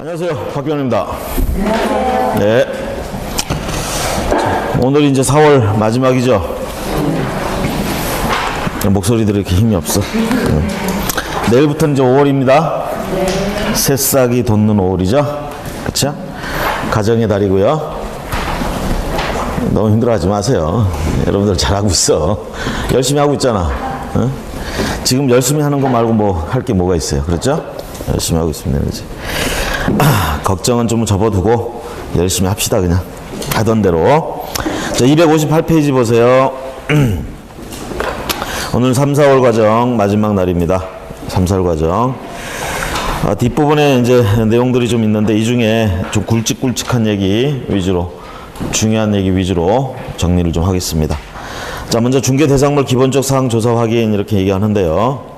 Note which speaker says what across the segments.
Speaker 1: 안녕하세요. 박경원입니다. 네. 오늘이 이제 4월 마지막이죠. 목소리들이 이렇게 힘이 없어. 내일부터는 이제 5월입니다. 새싹이 돋는 5월이죠. 그쵸? 가정의 달이고요. 너무 힘들어하지 마세요. 여러분들 잘하고 있어. 열심히 하고 있잖아. 어? 지금 열심히 하는 거 말고 뭐 할 게 뭐가 있어요. 그렇죠? 열심히 하고 있습니다. 그렇지? 걱정은 좀 접어두고 열심히 합시다. 그냥 하던 대로. 자, 258페이지 보세요. 오늘 3, 4월 과정 마지막 날입니다. 3, 4월 과정. 뒷부분에 이제 내용들이 좀 있는데 이 중에 좀 굵직굵직한 얘기 위주로, 중요한 얘기 위주로 정리를 좀 하겠습니다. 자, 먼저 중개 대상물 기본적 사항 조사 확인 이렇게 얘기하는데요.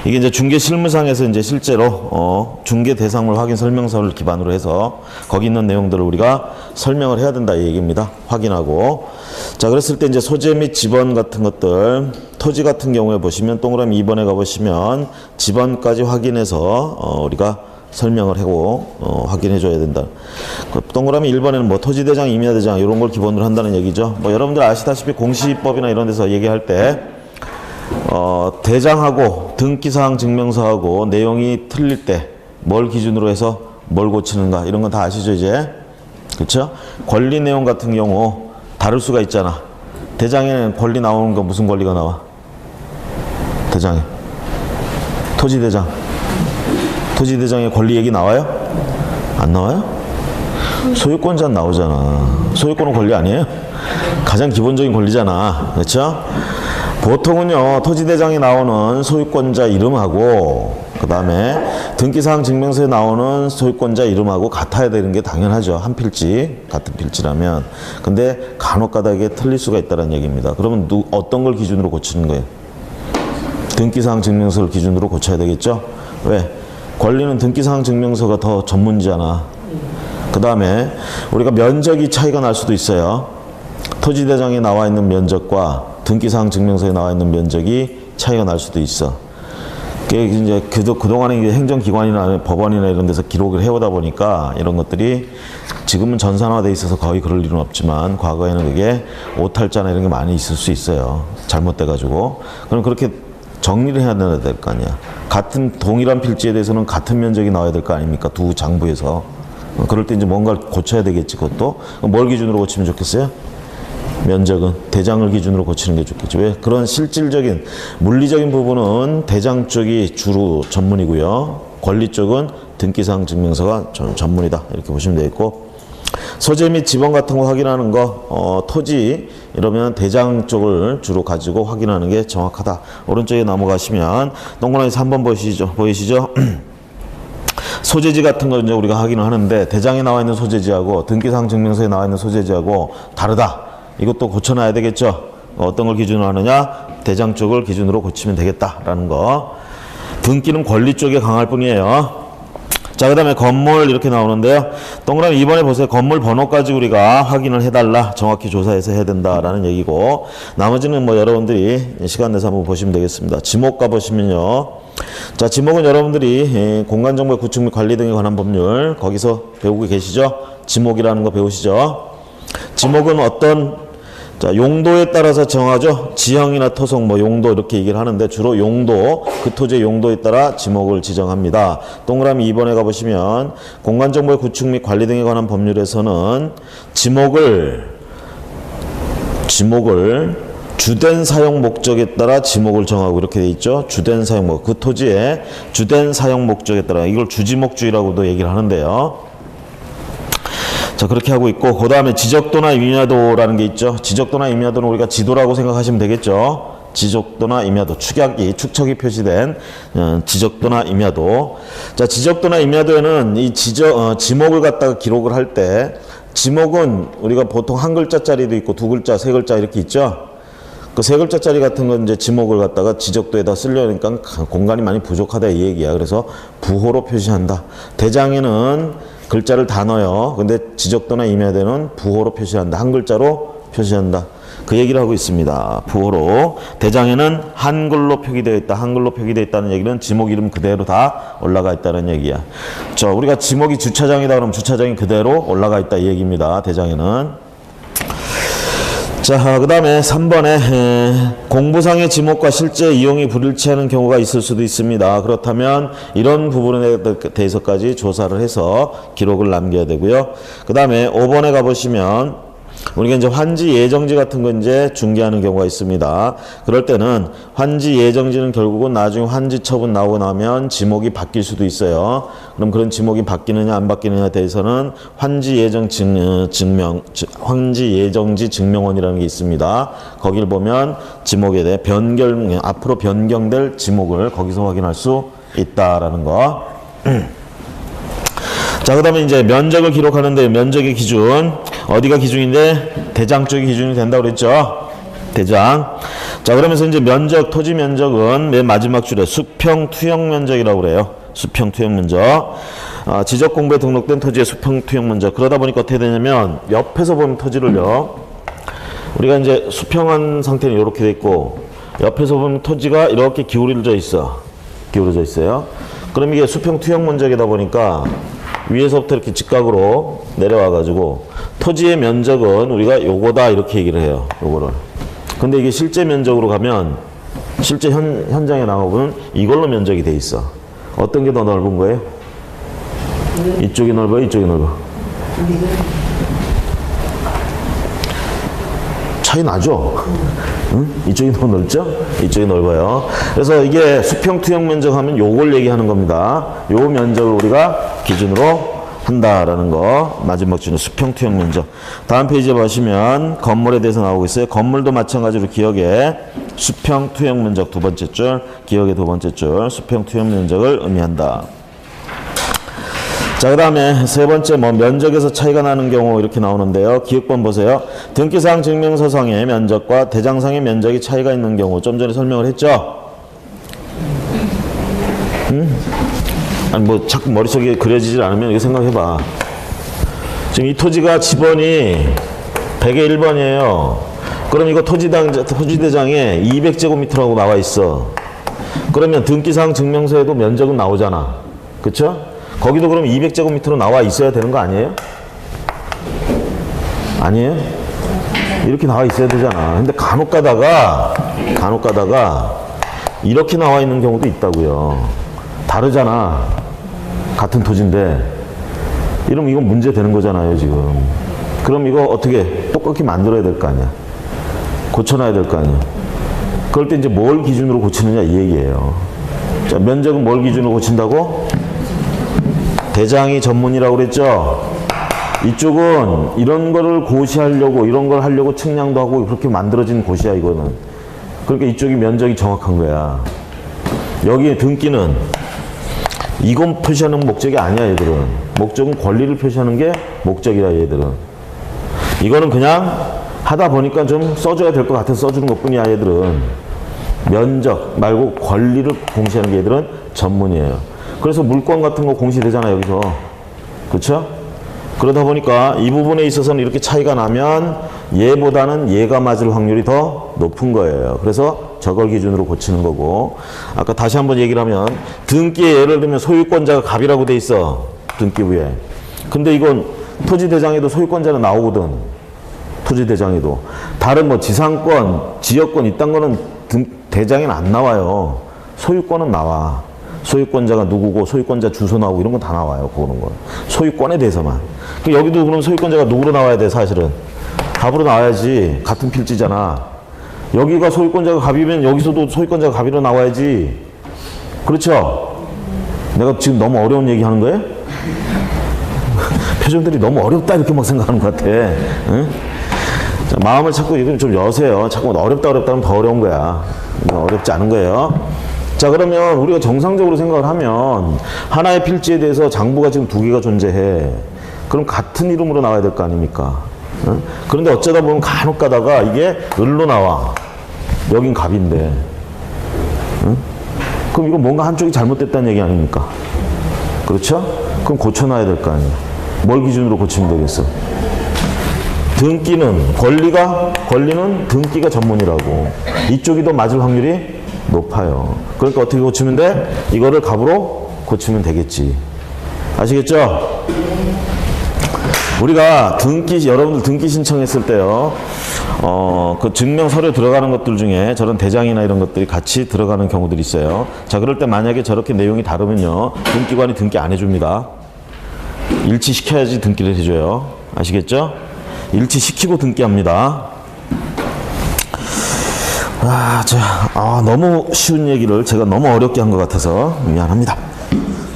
Speaker 1: 이게 이제 중개 실무상에서 이제 실제로 중개 대상물 확인 설명서를 기반으로 해서 거기 있는 내용들을 우리가 설명을 해야 된다 이 얘기입니다. 확인하고. 자, 그랬을 때 이제 소재 및 지번 같은 것들, 토지 같은 경우에 보시면 동그라미 2번에 가보시면 지번까지 확인해서 우리가 설명을 하고 확인해 줘야 된다. 그 동그라미 1번에는 뭐 토지대장, 임야대장 이런 걸 기본으로 한다는 얘기죠. 뭐 여러분들 아시다시피 공시법이나 이런 데서 얘기할 때 대장하고 등기사항 증명서하고 내용이 틀릴 때 뭘 기준으로 해서 뭘 고치는가 이런 건 다 아시죠 이제? 그렇죠? 권리 내용 같은 경우 다를 수가 있잖아. 대장에는 권리 나오는 거 무슨 권리가 나와? 대장에 토지대장. 토지대장의 권리 얘기 나와요? 안 나와요? 소유권자는 나오잖아. 소유권은 권리 아니에요? 가장 기본적인 권리잖아. 그렇죠? 보통은요, 토지대장에 나오는 소유권자 이름하고, 그 다음에 등기사항 증명서에 나오는 소유권자 이름하고 같아야 되는 게 당연하죠. 한 필지, 같은 필지라면. 근데 간혹 가다가 틀릴 수가 있다는 얘기입니다. 그러면 어떤 걸 기준으로 고치는 거예요? 등기사항 증명서를 기준으로 고쳐야 되겠죠? 왜? 권리는 등기사항 증명서가 더 전문이잖아. 그 다음에 우리가 면적이 차이가 날 수도 있어요. 토지대장에 나와 있는 면적과 등기사항 증명서에 나와 있는 면적이 차이가 날 수도 있어. 그게 이제 그동안에 행정기관이나 법원이나 이런 데서 기록을 해오다 보니까 이런 것들이 지금은 전산화되어 있어서 거의 그럴 일은 없지만 과거에는 그게 오탈자나 이런 게 많이 있을 수 있어요. 잘못돼가지고. 그럼 그렇게 정리를 해야 될 거 아니야. 같은 동일한 필지에 대해서는 같은 면적이 나와야 될 거 아닙니까? 두 장부에서. 그럴 때 이제 뭔가를 고쳐야 되겠지. 그것도. 뭘 기준으로 고치면 좋겠어요? 면적은 대장을 기준으로 고치는 게 좋겠죠. 왜? 그런 실질적인 물리적인 부분은 대장 쪽이 주로 전문이고요. 권리 쪽은 등기사항 증명서가 전문이다. 이렇게 보시면 되겠고. 소재 및 지번 같은 거 확인하는 거, 토지 이러면 대장 쪽을 주로 가지고 확인하는 게 정확하다. 오른쪽에 넘어가시면 동그라미에서 한번 보이시죠? 소재지 같은 거 이제 우리가 확인을 하는데 대장에 나와 있는 소재지하고 등기사항 증명서에 나와 있는 소재지하고 다르다. 이것도 고쳐놔야 되겠죠. 어떤 걸 기준으로 하느냐? 대장 쪽을 기준으로 고치면 되겠다라는 거. 등기는 권리 쪽에 강할 뿐이에요. 자, 그 다음에 건물 이렇게 나오는데요. 동그라미 2번에 보세요. 건물 번호까지 우리가 확인을 해달라. 정확히 조사해서 해야 된다라는 얘기고. 나머지는 뭐 여러분들이 시간 내서 한번 보시면 되겠습니다. 지목 가보시면요. 자, 지목은 여러분들이 공간정보의 구축 및 관리 등에 관한 법률 거기서 배우고 계시죠? 지목이라는 거 배우시죠? 지목은 어떤 용도에 따라서 정하죠. 지형이나 토속, 뭐 용도 이렇게 얘기를 하는데 주로 용도, 그 토지의 용도에 따라 지목을 지정합니다. 동그라미 2번에 가보시면 공간정보의 구축 및 관리 등에 관한 법률에서는 지목을 주된 사용 목적에 따라 지목을 정하고 이렇게 돼 있죠. 주된 사용 목, 그 토지의 주된 사용 목적에 따라 이걸 주지목주의라고도 얘기를 하는데요. 자, 그렇게 하고 있고, 그 다음에 지적도나 임야도라는 게 있죠. 지적도나 임야도는 우리가 지도라고 생각하시면 되겠죠. 지적도나 임야도, 축척이 표시된 지적도나 임야도. 자, 지적도나 임야도에는 이 지목을 갖다가 기록을 할 때, 지목은 우리가 보통 한 글자짜리도 있고 두 글자, 세 글자 이렇게 있죠. 그 세 글자짜리 같은 건 이제 지목을 갖다가 지적도에다 쓰려니까 공간이 많이 부족하다 이 얘기야. 그래서 부호로 표시한다. 대장에는 글자를 다 넣어요. 근데 지적도나 임야도는 부호로 표시한다. 한 글자로 표시한다. 그 얘기를 하고 있습니다. 부호로. 대장에는 한글로 표기되어 있다. 한글로 표기되어 있다는 얘기는 지목 이름 그대로 다 올라가 있다는 얘기야. 우리가 지목이 주차장이다 그러면 주차장이 그대로 올라가 있다 이 얘기입니다. 대장에는. 자, 그 다음에 3번에 공부상의 지목과 실제 이용이 불일치하는 경우가 있을 수도 있습니다. 그렇다면 이런 부분에 대해서까지 조사를 해서 기록을 남겨야 되고요. 그 다음에 5번에 가보시면 우리가 이제 환지 예정지 같은 거 이제 중개하는 경우가 있습니다. 그럴 때는 환지 예정지는 결국은 나중에 환지 처분 나오고 나면 지목이 바뀔 수도 있어요. 그럼 그런 지목이 바뀌느냐 안 바뀌느냐에 대해서는 환지 예정지 증명원이라는 게 있습니다. 거기를 보면 지목에 대해 앞으로 변경될 지목을 거기서 확인할 수 있다라는 거. 자, 그 다음에 이제 면적을 기록하는데 면적의 기준. 어디가 기준인데? 대장 쪽이 기준이 된다고 그랬죠? 대장. 자, 그러면서 이제 면적, 토지 면적은 맨 마지막 줄에 수평 투영 면적이라고 그래요. 수평 투영 면적. 지적 공부에 등록된 토지의 수평 투영 면적. 그러다 보니까 어떻게 되냐면 옆에서 보면 토지를요. 우리가 이제 수평한 상태는 이렇게 돼 있고 옆에서 보면 토지가 이렇게 기울어져 있어. 기울어져 있어요. 그럼 이게 수평 투영 면적이다 보니까 위에서부터 이렇게 직각으로 내려와 가지고 토지의 면적은 우리가 요거다 이렇게 얘기를 해요. 요거를. 근데 이게 실제 면적으로 가면 실제 현장에 나가보면 이걸로 면적이 돼 있어. 어떤 게 더 넓은 거예요? 이쪽이 넓어요? 이쪽이 넓어? 차이 나죠? 응? 이쪽이 더 넓죠? 이쪽이 넓어요. 그래서 이게 수평 투영 면적 하면 요걸 얘기하는 겁니다. 요 면적을 우리가 기준으로 한다라는 거. 마지막 줄은 수평 투영 면적. 다음 페이지에 보시면 건물에 대해서 나오고 있어요. 건물도 마찬가지로 기억에 수평 투영 면적 두 번째 줄, 기억의 두 번째 줄, 수평 투영 면적을 의미한다. 자, 그 다음에 세 번째 면적에서 차이가 나는 경우 이렇게 나오는데요. 기억본 보세요. 등기사항 증명서상의 면적과 대장상의 면적이 차이가 있는 경우 좀 전에 설명을 했죠. 아니 자꾸 머릿속에 그려지질 않으면 이거 생각해봐. 지금 이 토지가 지번이 100의 1번이에요. 그럼 이거 토지대장에 200제곱미터라고 나와 있어. 그러면 등기사항 증명서에도 면적은 나오잖아. 그쵸? 거기도 그럼 200제곱미터로 나와 있어야 되는 거 아니에요? 아니에요? 이렇게 나와 있어야 되잖아. 근데 간혹 가다가 이렇게 나와 있는 경우도 있다고요. 다르잖아. 같은 토지인데. 이러면 이건 문제 되는 거잖아요, 지금. 그럼 이거 어떻게 똑같이 만들어야 될 거 아니야. 고쳐놔야 될 거 아니야. 그럴 때 이제 뭘 기준으로 고치느냐 이 얘기예요. 자, 면적은 뭘 기준으로 고친다고? 대장이 전문이라고 그랬죠. 이쪽은 이런 거를 고시하려고 이런 걸 하려고 측량도 하고 그렇게 만들어진 곳이야 이거는. 그러니까 이쪽이 면적이 정확한 거야. 여기 등기는 이건 표시하는 목적이 아니야 얘들은. 목적은 권리를 표시하는 게 목적이야 얘들은. 이거는 그냥 하다 보니까 좀 써줘야 될 것 같아서 써주는 것 뿐이야 얘들은. 면적 말고 권리를 공시하는 게 얘들은 전문이에요. 그래서 물권 같은 거 공시되잖아 여기서. 그렇죠? 그러다 보니까 이 부분에 있어서는 이렇게 차이가 나면 얘보다는 얘가 맞을 확률이 더 높은 거예요. 그래서 저걸 기준으로 고치는 거고. 아까 다시 한번 얘기를 하면 등기에 예를 들면 소유권자가 갑이라고 돼 있어. 등기부에. 근데 이건 토지대장에도 소유권자는 나오거든. 토지대장에도. 다른 지상권, 지역권 이딴 거는 대장에는 안 나와요. 소유권은 나와. 소유권자가 누구고 소유권자 주소 나오고 이런 건 다 나와요. 그거는 건 소유권에 대해서만. 여기도 그럼 소유권자가 누구로 나와야 돼? 사실은 갑으로 나와야지. 같은 필지잖아. 여기가 소유권자가 갑이면 여기서도 소유권자가 갑이로 나와야지. 그렇죠? 내가 지금 너무 어려운 얘기 하는 거예요? 표정들이 너무 어렵다 이렇게 막 생각하는 것 같아. 응? 자, 마음을 자꾸 이렇게 좀 여세요. 자꾸 어렵다 하면 더 어려운 거야. 어렵지 않은 거예요. 자, 그러면 우리가 정상적으로 생각을 하면 하나의 필지에 대해서 장부가 지금 두 개가 존재해. 그럼 같은 이름으로 나와야 될 거 아닙니까? 응? 그런데 어쩌다 보면 간혹 가다가 이게 을로 나와. 여긴 갑인데. 응? 그럼 이거 뭔가 한쪽이 잘못됐다는 얘기 아닙니까? 그렇죠? 그럼 고쳐놔야 될 거 아니에요. 뭘 기준으로 고치면 되겠어? 등기는 권리는 등기가 전문이라고. 이쪽이 더 맞을 확률이 높아요. 그러니까 어떻게 고치면 돼? 이거를 갑으로 고치면 되겠지. 아시겠죠? 우리가 여러분들 등기 신청했을 때요, 그 증명 서류에 들어가는 것들 중에 저런 대장이나 이런 것들이 같이 들어가는 경우들이 있어요. 자, 그럴 때 만약에 저렇게 내용이 다르면요, 등기관이 등기 안 해줍니다. 일치시켜야지 등기를 해줘요. 아시겠죠? 일치시키고 등기합니다. 너무 쉬운 얘기를 제가 너무 어렵게 한 것 같아서 미안합니다.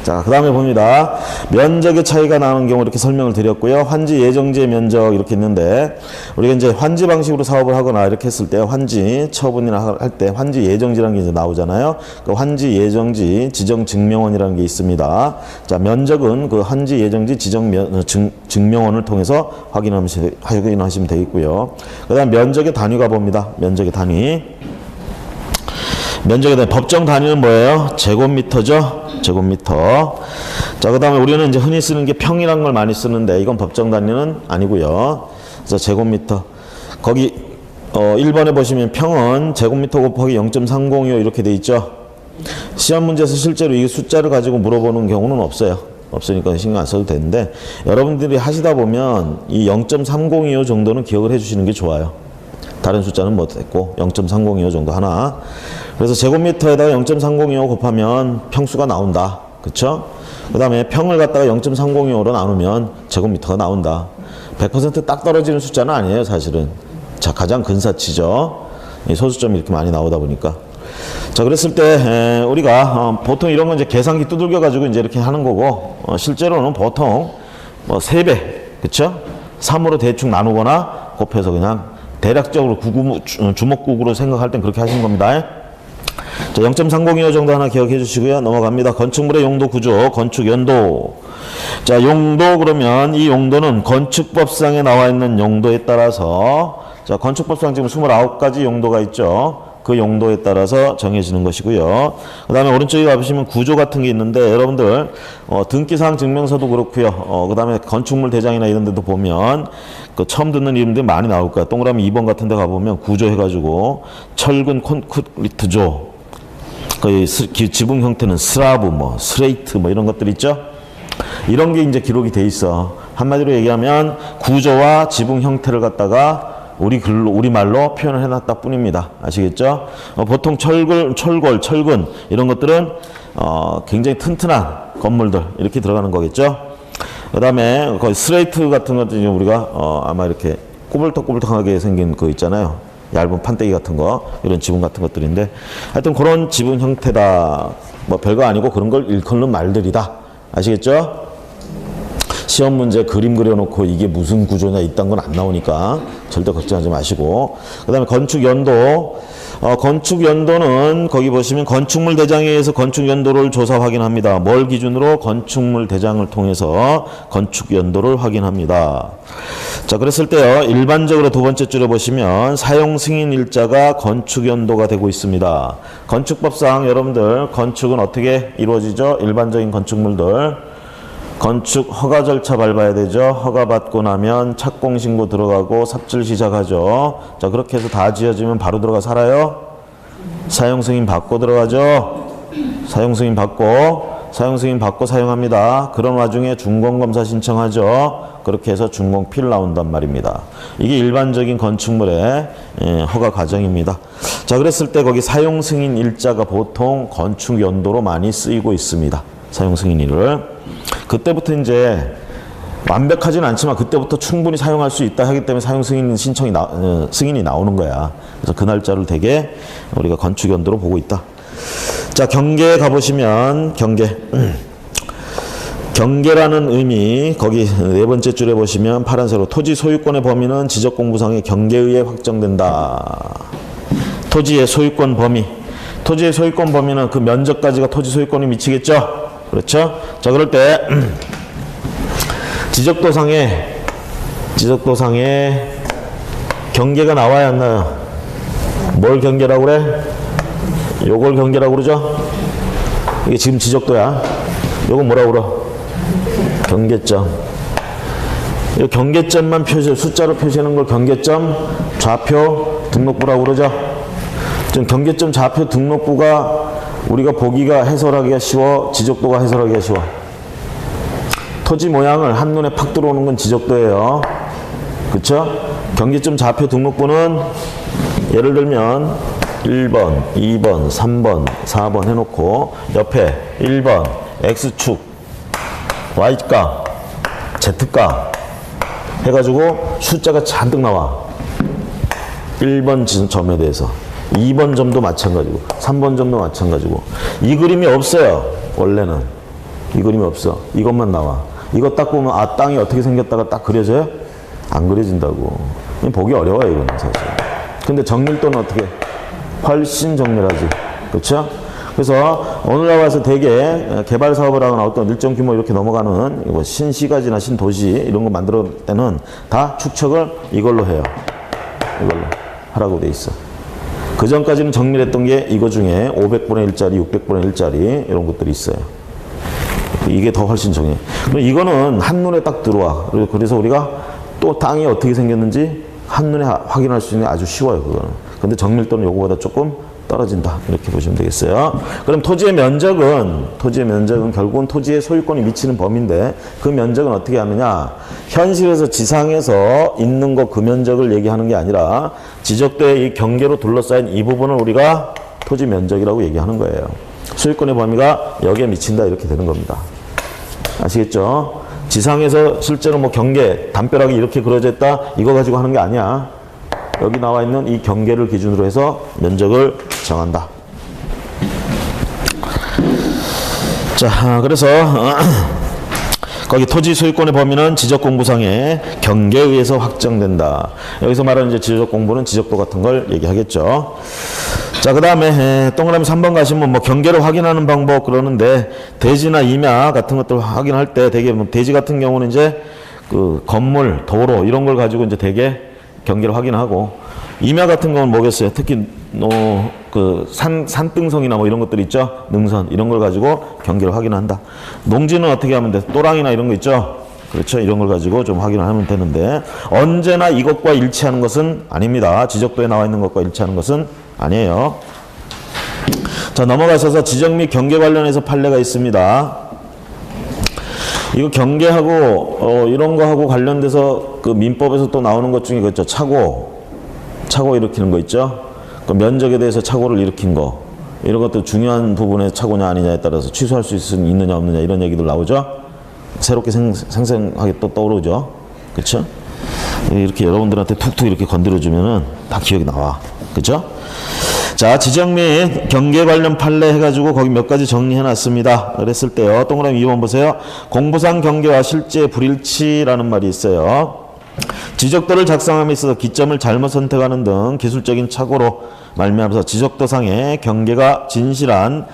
Speaker 1: 자, 그 다음에 봅니다. 면적의 차이가 나는 경우 이렇게 설명을 드렸고요. 환지 예정지의 면적 이렇게 있는데, 우리가 이제 환지 방식으로 사업을 하거나 이렇게 했을 때 환지 처분이나 할 때 환지 예정지라는 게 이제 나오잖아요. 그 환지 예정지 지정 증명원이라는 게 있습니다. 자, 면적은 그 환지 예정지 지정 증명원을 통해서 확인하시면 되겠고요. 그 다음 면적의 단위가 봅니다. 면적의 단위. 면적에 대한 법정 단위는 뭐예요? 제곱미터죠? 제곱미터. 자, 그 다음에 우리는 이제 흔히 쓰는 게 평이라는 걸 많이 쓰는데, 이건 법정 단위는 아니고요. 그래서 제곱미터. 거기, 1번에 보시면 평은 제곱미터 곱하기 0.305 이렇게 돼 있죠? 시험 문제에서 실제로 이 숫자를 가지고 물어보는 경우는 없어요. 없으니까 신경 안 써도 되는데, 여러분들이 하시다 보면 이 0.305 정도는 기억을 해 주시는 게 좋아요. 다른 숫자는 못 했고 0.305 정도 하나. 그래서 제곱미터에다가 0.305 곱하면 평수가 나온다. 그쵸? 그 다음에 평을 갖다가 0.305로 나누면 제곱미터가 나온다. 100% 딱 떨어지는 숫자는 아니에요, 사실은. 자, 가장 근사치죠. 이 소수점이 이렇게 많이 나오다 보니까. 자, 그랬을 때 우리가 보통 이런 건 이제 계산기 두들겨 가지고 이제 이렇게 하는 거고, 실제로는 보통 뭐 3배, 그쵸? 3으로 대충 나누거나 곱해서 그냥 대략적으로 주먹국으로 생각할 땐 그렇게 하시는 겁니다. 자, 0.305 정도 하나 기억해 주시고요. 넘어갑니다. 건축물의 용도 구조, 건축 연도. 자, 용도 그러면 이 용도는 건축법상에 나와 있는 용도에 따라서, 자, 건축법상 지금 29가지 용도가 있죠. 그 용도에 따라서 정해지는 것이고요. 그 다음에 오른쪽에 가보시면 구조 같은 게 있는데, 여러분들 등기사항 증명서도 그렇고요. 그 다음에 건축물 대장이나 이런 데도 보면 그 처음 듣는 이름들이 많이 나올 거야. 동그라미 2번 같은 데 가보면 구조 해가지고 철근 콘크리트조, 그 지붕 형태는 슬라브, 스레이트 이런 것들 있죠. 이런 게 이제 기록이 돼 있어. 한마디로 얘기하면 구조와 지붕 형태를 갖다가 우리말로 표현을 해놨다 뿐입니다. 아시겠죠? 보통 철근 이런 것들은 굉장히 튼튼한 건물들 이렇게 들어가는 거겠죠. 그 다음에 거의 스레이트 같은 것들은 우리가 아마 이렇게 꼬불떡꼬불떡하게 생긴 거 있잖아요. 얇은 판때기 같은 거, 이런 지붕 같은 것들인데, 하여튼 그런 지붕 형태다. 뭐 별거 아니고 그런 걸 일컫는 말들이다. 아시겠죠? 시험 문제 그림 그려놓고 이게 무슨 구조냐 이딴 건 안 나오니까 절대 걱정하지 마시고. 그 다음에 건축 연도. 건축 연도는 거기 보시면 건축물 대장에 의해서 건축 연도를 조사 확인합니다. 뭘 기준으로? 건축물 대장을 통해서 건축 연도를 확인합니다. 자, 그랬을 때요, 일반적으로 두 번째 줄에 보시면 사용 승인 일자가 건축 연도가 되고 있습니다. 건축법상 여러분들 건축은 어떻게 이루어지죠? 일반적인 건축물들 건축 허가 절차 밟아야 되죠. 허가 받고 나면 착공신고 들어가고 삽질 시작하죠. 자, 그렇게 해서 다 지어지면 바로 들어가 살아요? 사용승인 받고 들어가죠. 사용승인 받고 사용합니다. 그런 와중에 준공검사 신청하죠. 그렇게 해서 준공필 나온단 말입니다. 이게 일반적인 건축물의 허가 과정입니다. 자, 그랬을 때 거기 사용승인 일자가 보통 건축 연도로 많이 쓰이고 있습니다. 사용승인일을. 그때부터 이제 완벽하지는 않지만 그때부터 충분히 사용할 수 있다 하기 때문에 사용승인 승인이 나오는 거야. 그래서 그 날짜를 되게 우리가 건축 연도로 보고 있다. 자, 경계에 가보시면 경계라는 의미, 거기 네 번째 줄에 보시면 파란색으로 토지 소유권의 범위는 지적공부상의 경계에 의해 확정된다. 토지의 소유권 범위. 토지의 소유권 범위는 그 면적까지가 토지 소유권이 미치겠죠? 그렇죠? 자, 그럴 때 지적도상에 경계가 나와야 안 나요? 뭘 경계라고 그래? 요걸 경계라고 그러죠? 이게 지금 지적도야. 요건 뭐라고 그러? 경계점. 이 경계점만 숫자로 표시하는 걸 경계점 좌표 등록부라고 그러죠. 좀 경계점 좌표 등록부가 우리가 보기가 해설하기가 쉬워, 지적도가 해설하기가 쉬워. 토지 모양을 한눈에 팍 들어오는 건 지적도예요. 그쵸? 경계점 좌표 등록부는 예를 들면 1번, 2번, 3번, 4번 해놓고 옆에 1번 X축, Y가, Z가 해가지고 숫자가 잔뜩 나와. 1번 점에 대해서 2번 점도 마찬가지고 3번 점도 마찬가지고. 이 그림이 없어요. 원래는 이 그림이 없어. 이것만 나와. 이거 딱 보면 아, 땅이 어떻게 생겼다가 딱 그려져요? 안 그려진다고. 보기 어려워요, 이거는 사실. 근데 정밀도는 어떻게? 훨씬 정밀하지. 그렇죠? 그래서 오늘날 와서 대개 개발 사업을 하거나 어떤 일정 규모 이렇게 넘어가는 뭐 신시가지나 신도시 이런 거 만들 때는 다 축척을 이걸로 해요. 이걸로 하라고 돼 있어. 그 전까지는 정밀했던 게 이거 중에 500분의 1짜리, 600분의 1짜리 이런 것들이 있어요. 이게 더 훨씬 정해. 그럼 이거는 한눈에 딱 들어와. 그래서 우리가 또 땅이 어떻게 생겼는지 한눈에 확인할 수 있는 게 아주 쉬워요, 그거는. 근데 정밀도는 요거보다 조금 떨어진다. 이렇게 보시면 되겠어요. 그럼 토지의 면적은 결국은 토지의 소유권이 미치는 범위인데 그 면적은 어떻게 하느냐. 현실에서 지상에서 있는 거 그 면적을 얘기하는 게 아니라 지적도의 이 경계로 둘러싸인 이 부분을 우리가 토지 면적이라고 얘기하는 거예요. 소유권의 범위가 여기에 미친다 이렇게 되는 겁니다. 아시겠죠? 지상에서 실제로 뭐 경계, 담벼락이 이렇게 그려져 있다 이거 가지고 하는 게 아니야. 여기 나와 있는 이 경계를 기준으로 해서 면적을 정한다. 자, 그래서 거기 토지 소유권의 범위는 지적공부상의 경계에 의해서 확정된다. 여기서 말하는 이제 지적공부는 지적도 같은 걸 얘기하겠죠. 자, 그 다음에 동그라미 3번 가시면 뭐 경계를 확인하는 방법 그러는데 대지나 임야 같은 것들 확인할 때 되게 뭐 대지 같은 경우는 이제 그 건물, 도로 이런 걸 가지고 이제 되게 경계를 확인하고 임야 같은 건 뭐겠어요? 특히 그 산등성이나 뭐 이런 것들 있죠? 능선 이런 걸 가지고 경계를 확인한다. 농지는 어떻게 하면 돼? 또랑이나 이런 거 있죠? 그렇죠? 이런 걸 가지고 좀 확인을 하면 되는데 언제나 이것과 일치하는 것은 아닙니다. 지적도에 나와 있는 것과 일치하는 것은 아니에요. 자, 넘어가셔서 지적 및 경계 관련해서 판례가 있습니다. 이거 경계하고 이런 거하고 관련돼서 그 민법에서 또 나오는 것 중에 그렇죠. 착오 일으키는 거 있죠. 그 면적에 대해서 착오를 일으킨 거 이런 것도 중요한 부분에 착오냐 아니냐에 따라서 취소할 수 있느냐 없느냐 이런 얘기들 나오죠. 새롭게 생생하게 또 떠오르죠. 그렇죠? 이렇게 여러분들한테 툭툭 이렇게 건드려주면은 다 기억이 나와. 그렇죠? 자, 지적 및 경계 관련 판례 해가지고 거기 몇 가지 정리해놨습니다. 그랬을 때요. 동그라미 2번 보세요. 공부상 경계와 실제 불일치라는 말이 있어요. 지적도를 작성함에 있어서 기점을 잘못 선택하는 등 기술적인 착오로 말미암아서 지적도상의 경계가 진실한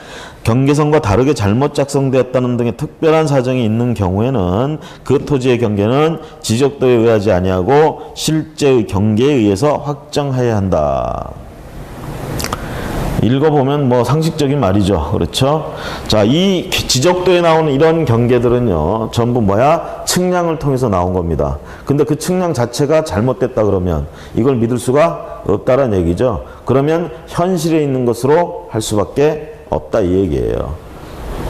Speaker 1: 경계선과 다르게 잘못 작성되었다는 등의 특별한 사정이 있는 경우에는 그 토지의 경계는 지적도에 의하지 아니하고 실제의 경계에 의해서 확정해야 한다. 읽어보면 뭐 상식적인 말이죠. 그렇죠? 자, 이 지적도에 나오는 이런 경계들은요, 전부 뭐야? 측량을 통해서 나온 겁니다. 근데 그 측량 자체가 잘못됐다 그러면 이걸 믿을 수가 없다는 얘기죠. 그러면 현실에 있는 것으로 할 수밖에 없다 이 얘기예요.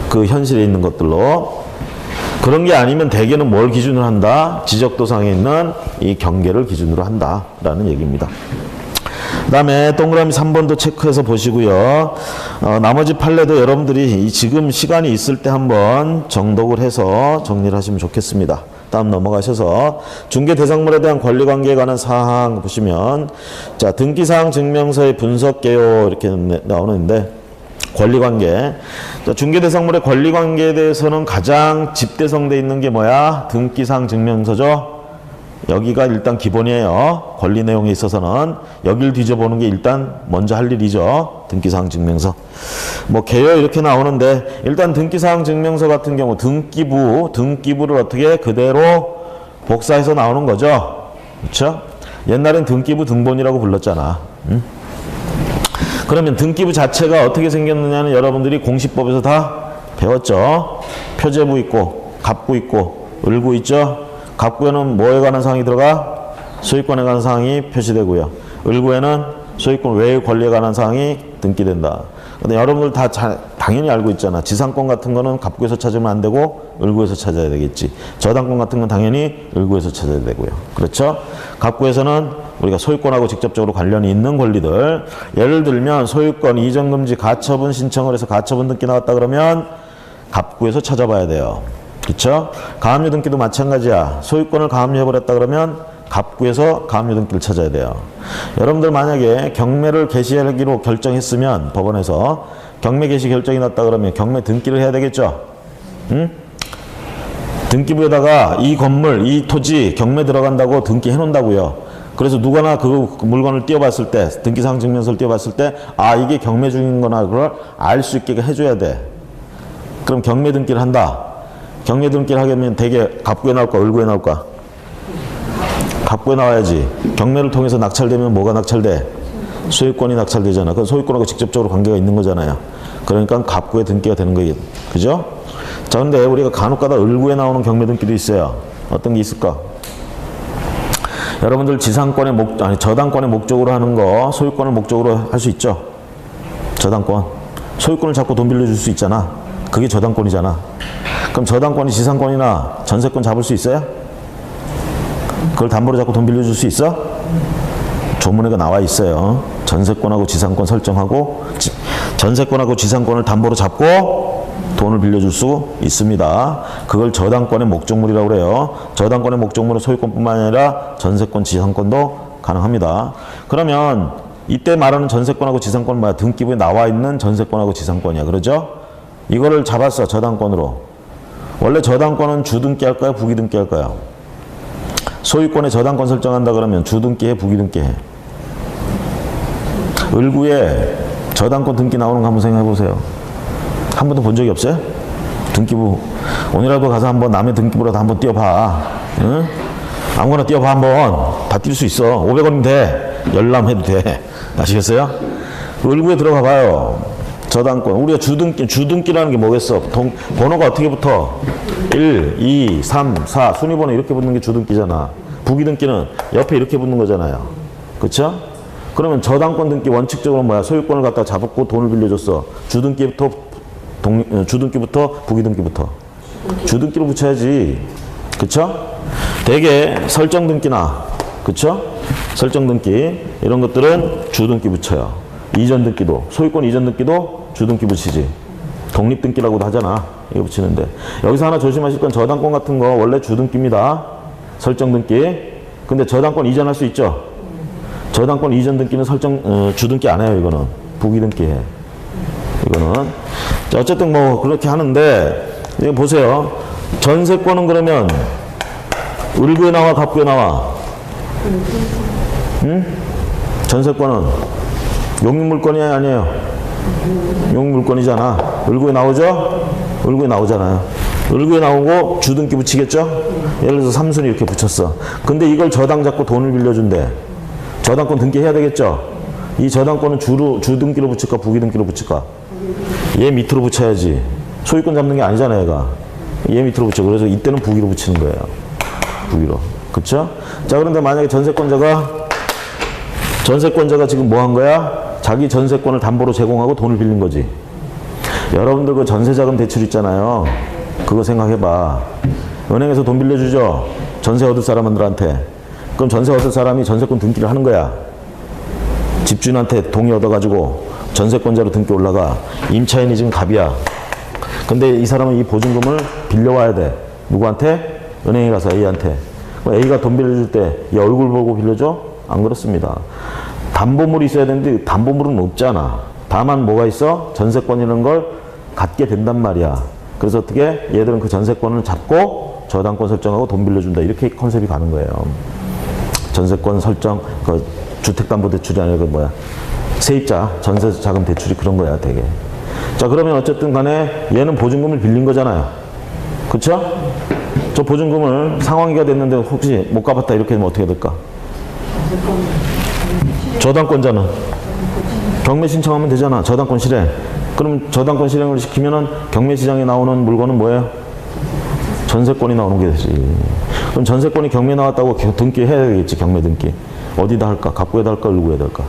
Speaker 1: 그 현실에 있는 것들로. 그런 게 아니면 대개는 뭘 기준으로 한다? 지적도상에 있는 이 경계를 기준으로 한다라는 얘기입니다. 그 다음에 동그라미 3번도 체크해서 보시고요. 나머지 판례도 여러분들이 지금 시간이 있을 때 한번 정독을 해서 정리를 하시면 좋겠습니다. 다음 넘어가셔서 중개대상물에 대한 권리관계에 관한 사항 보시면 자, 등기사항 증명서의 분석개요 이렇게 나오는데 권리관계. 자, 중개대상물의 권리관계에 대해서는 가장 집대성되어 있는 게 뭐야? 등기사항 증명서죠. 여기가 일단 기본이에요. 권리 내용에 있어서는 여길 뒤져보는 게 일단 먼저 할 일이죠. 등기사항 증명서. 뭐 개요 이렇게 나오는데 일단 등기사항 증명서 같은 경우 등기부를 어떻게 그대로 복사해서 나오는 거죠. 그렇죠? 옛날엔 등기부 등본이라고 불렀잖아. 응? 그러면 등기부 자체가 어떻게 생겼느냐는 여러분들이 공시법에서 다 배웠죠. 표제부 있고 갑부 있고 을부 있죠. 갑구에는 뭐에 관한 사항이 들어가? 소유권에 관한 사항이 표시되고요. 을구에는 소유권 외의 권리에 관한 사항이 등기된다. 근데 여러분들 다 당연히 알고 있잖아. 지상권 같은 거는 갑구에서 찾으면 안 되고 을구에서 찾아야 되겠지. 저당권 같은 건 당연히 을구에서 찾아야 되고요. 그렇죠? 갑구에서는 우리가 소유권하고 직접적으로 관련이 있는 권리들, 예를 들면 소유권 이전금지 가처분 신청을 해서 가처분 등기 나왔다 그러면 갑구에서 찾아봐야 돼요. 그렇죠? 가압류 등기도 마찬가지야. 소유권을 가압류해버렸다 그러면 갑구에서 가압류 등기를 찾아야 돼요. 여러분들 만약에 경매를 개시하기로 결정했으면 법원에서 경매 개시 결정이 났다 그러면 경매 등기를 해야 되겠죠? 응? 등기부에다가 이 건물, 이 토지 경매 들어간다고 등기해 놓는다고요. 그래서 누구나 그 물건을 띄워봤을 때, 등기사항 증명서를 띄워봤을 때, 아, 이게 경매 중인 거나 그걸 알 수 있게 해줘야 돼. 그럼 경매 등기를 한다. 경매 등기를 하게 되면 대개 갑구에 나올까, 을구에 나올까? 갑구에 나와야지. 경매를 통해서 낙찰되면 뭐가 낙찰돼? 소유권이 낙찰되잖아. 그 소유권하고 직접적으로 관계가 있는 거잖아요. 그러니까 갑구에 등기가 되는 거예요. 그죠? 자, 근데 우리가 간혹가다 을구에 나오는 경매 등기도 있어요. 어떤 게 있을까? 여러분들 지상권의 저당권의 목적으로 하는 거 소유권을 목적으로 할 수 있죠? 저당권. 소유권을 잡고 돈 빌려줄 수 있잖아. 그게 저당권이잖아. 그럼 저당권이 지상권이나 전세권 잡을 수 있어요? 그걸 담보로 잡고 돈 빌려줄 수 있어? 조문에가 나와 있어요. 전세권하고 지상권 설정하고 전세권하고 지상권을 담보로 잡고 돈을 빌려줄 수 있습니다. 그걸 저당권의 목적물이라고 그래요. 저당권의 목적물은 소유권뿐만 아니라 전세권, 지상권도 가능합니다. 그러면 이때 말하는 전세권하고 지상권은 뭐야? 등기부에 나와 있는 전세권하고 지상권이야. 그러죠? 이거를 잡았어. 저당권으로. 원래 저당권은 주등기 할까요? 부기등기 할까요? 소유권에 저당권 설정한다 그러면 주등기해? 부기등기해? 을구에 저당권 등기 나오는 거 한번 생각해 보세요. 한 번도 본 적이 없어요? 등기부. 오늘라도 가서 한번 남의 등기부라도 한번 띄워봐. 응? 아무거나 띄워봐 한번. 다 뛸 수 있어. 500원이면 돼. 열람해도 돼. 아시겠어요? 을구에 들어가 봐요. 저당권. 우리가 주등기라는 게 뭐겠어? 번호가 어떻게 붙어? 1, 2, 3, 4. 순위번호 이렇게 붙는 게 주등기잖아. 부기등기는 옆에 이렇게 붙는 거잖아요. 그쵸? 그러면 저당권 등기 원칙적으로 뭐야? 소유권을 갖다 잡고 돈을 빌려줬어. 주등기부터 부기등기부터? 주등기로 붙여야지. 그쵸? 대개 설정등기나, 그쵸? 설정등기, 이런 것들은 주등기 붙여요. 이전등기도, 소유권 이전등기도 주등기 붙이지. 독립등기라고도 하잖아. 이거 붙이는데. 여기서 하나 조심하실 건 저당권 같은 거 원래 주등기입니다. 설정등기. 근데 저당권 이전할 수 있죠? 저당권 이전 등기는 주등기 안 해요, 이거는. 부기등기 해. 이거는. 자, 어쨌든 뭐, 그렇게 하는데, 이거 보세요. 전세권은 그러면, 을구에 나와, 갑구에 나와? 응? 전세권은 용익물권이 아니에요? 용익물권이잖아. 을구에 나오죠? 을구에 나오잖아요. 을구에 나오고 주등기 붙이겠죠? 예를 들어서 3순위 이렇게 붙였어. 근데 이걸 저당 잡고 돈을 빌려준대. 저당권 등기해야 되겠죠? 이 저당권은 주등기로 붙일까 부기등기로 붙일까? 얘 밑으로 붙여야지. 소유권 잡는 게 아니잖아, 얘가. 얘 밑으로 붙여. 그래서 이때는 부기로 붙이는 거예요. 부기로. 그쵸? 자, 그런데 만약에 전세권자가 지금 뭐 한 거야? 자기 전세권을 담보로 제공하고 돈을 빌린 거지. 여러분들 그 전세자금 대출 있잖아요. 그거 생각해봐. 은행에서 돈 빌려주죠? 전세 얻을 사람들한테. 그럼 전세 얻을 사람이 전세권 등기를 하는 거야. 집주인한테 동의 얻어가지고 전세권자로 등기 올라가. 임차인이 지금 갑이야. 근데 이 사람은 이 보증금을 빌려와야 돼. 누구한테? 은행에 가서 A한테. A가 돈 빌려줄 때 이 얼굴 보고 빌려줘? 안 그렇습니다. 담보물이 있어야 되는데 담보물은 없잖아. 다만 뭐가 있어? 전세권이라는 걸 갖게 된단 말이야. 그래서 어떻게? 얘들은 그 전세권을 잡고 저당권 설정하고 돈 빌려준다. 이렇게 컨셉이 가는 거예요. 전세권 설정, 그 주택담보대출이 아니라 그 뭐야? 세입자, 전세자금 대출이 그런 거야, 되게. 자, 그러면 어쨌든 간에 얘는 보증금을 빌린 거잖아요. 그쵸? 저 보증금을 상환기가 됐는데 혹시 못 갚았다 이렇게 되면 어떻게 될까? 저당권자는 경매 신청하면 되잖아. 저당권 실행. 그럼 저당권 실행을 시키면은 경매 시장에 나오는 물건은 뭐예요? 전세권이 나오는 게 되지. 그럼 전세권이 경매 나왔다고 등기 해야 되겠지, 경매 등기. 어디다 할까? 갑구에다 할까? 을구에다 할까?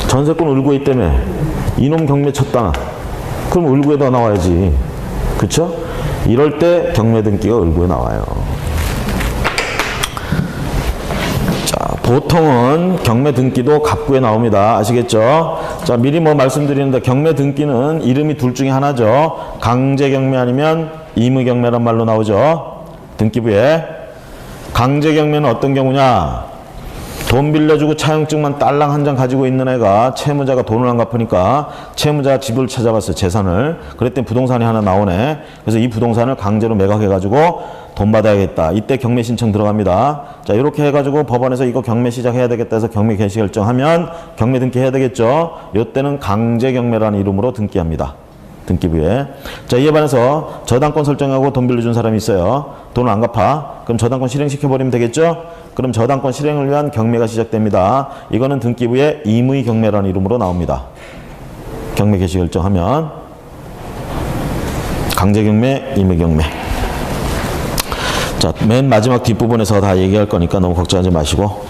Speaker 1: 전세권 을구에 있다며. 이놈 경매 쳤다. 그럼 을구에다 나와야지. 그쵸? 이럴 때 경매 등기가 을구에 나와요. 자, 보통은 경매 등기도 갑구에 나옵니다. 아시겠죠? 자, 미리 뭐 말씀드리는데 경매 등기는 이름이 둘 중에 하나죠. 강제 경매 아니면 임의 경매란 말로 나오죠. 등기부에. 강제 경매는 어떤 경우냐? 돈 빌려주고 차용증만 딸랑 한 장 가지고 있는 애가 채무자가 돈을 안 갚으니까 채무자가 집을 찾아봤어요. 재산을. 그랬더니 부동산이 하나 나오네. 그래서 이 부동산을 강제로 매각해가지고 돈 받아야겠다. 이때 경매 신청 들어갑니다. 자, 이렇게 해가지고 법원에서 이거 경매 시작해야 되겠다 해서 경매 개시 결정하면 경매 등기해야 되겠죠. 이때는 강제 경매라는 이름으로 등기합니다. 등기부에. 자, 이에 반해서 저당권 설정하고 돈 빌려준 사람이 있어요. 돈을 안 갚아. 그럼 저당권 실행시켜버리면 되겠죠? 그럼 저당권 실행을 위한 경매가 시작됩니다. 이거는 등기부에 임의 경매라는 이름으로 나옵니다. 경매 개시 결정하면 강제 경매, 임의 경매. 자, 맨 마지막 뒷부분에서 다 얘기할 거니까 너무 걱정하지 마시고,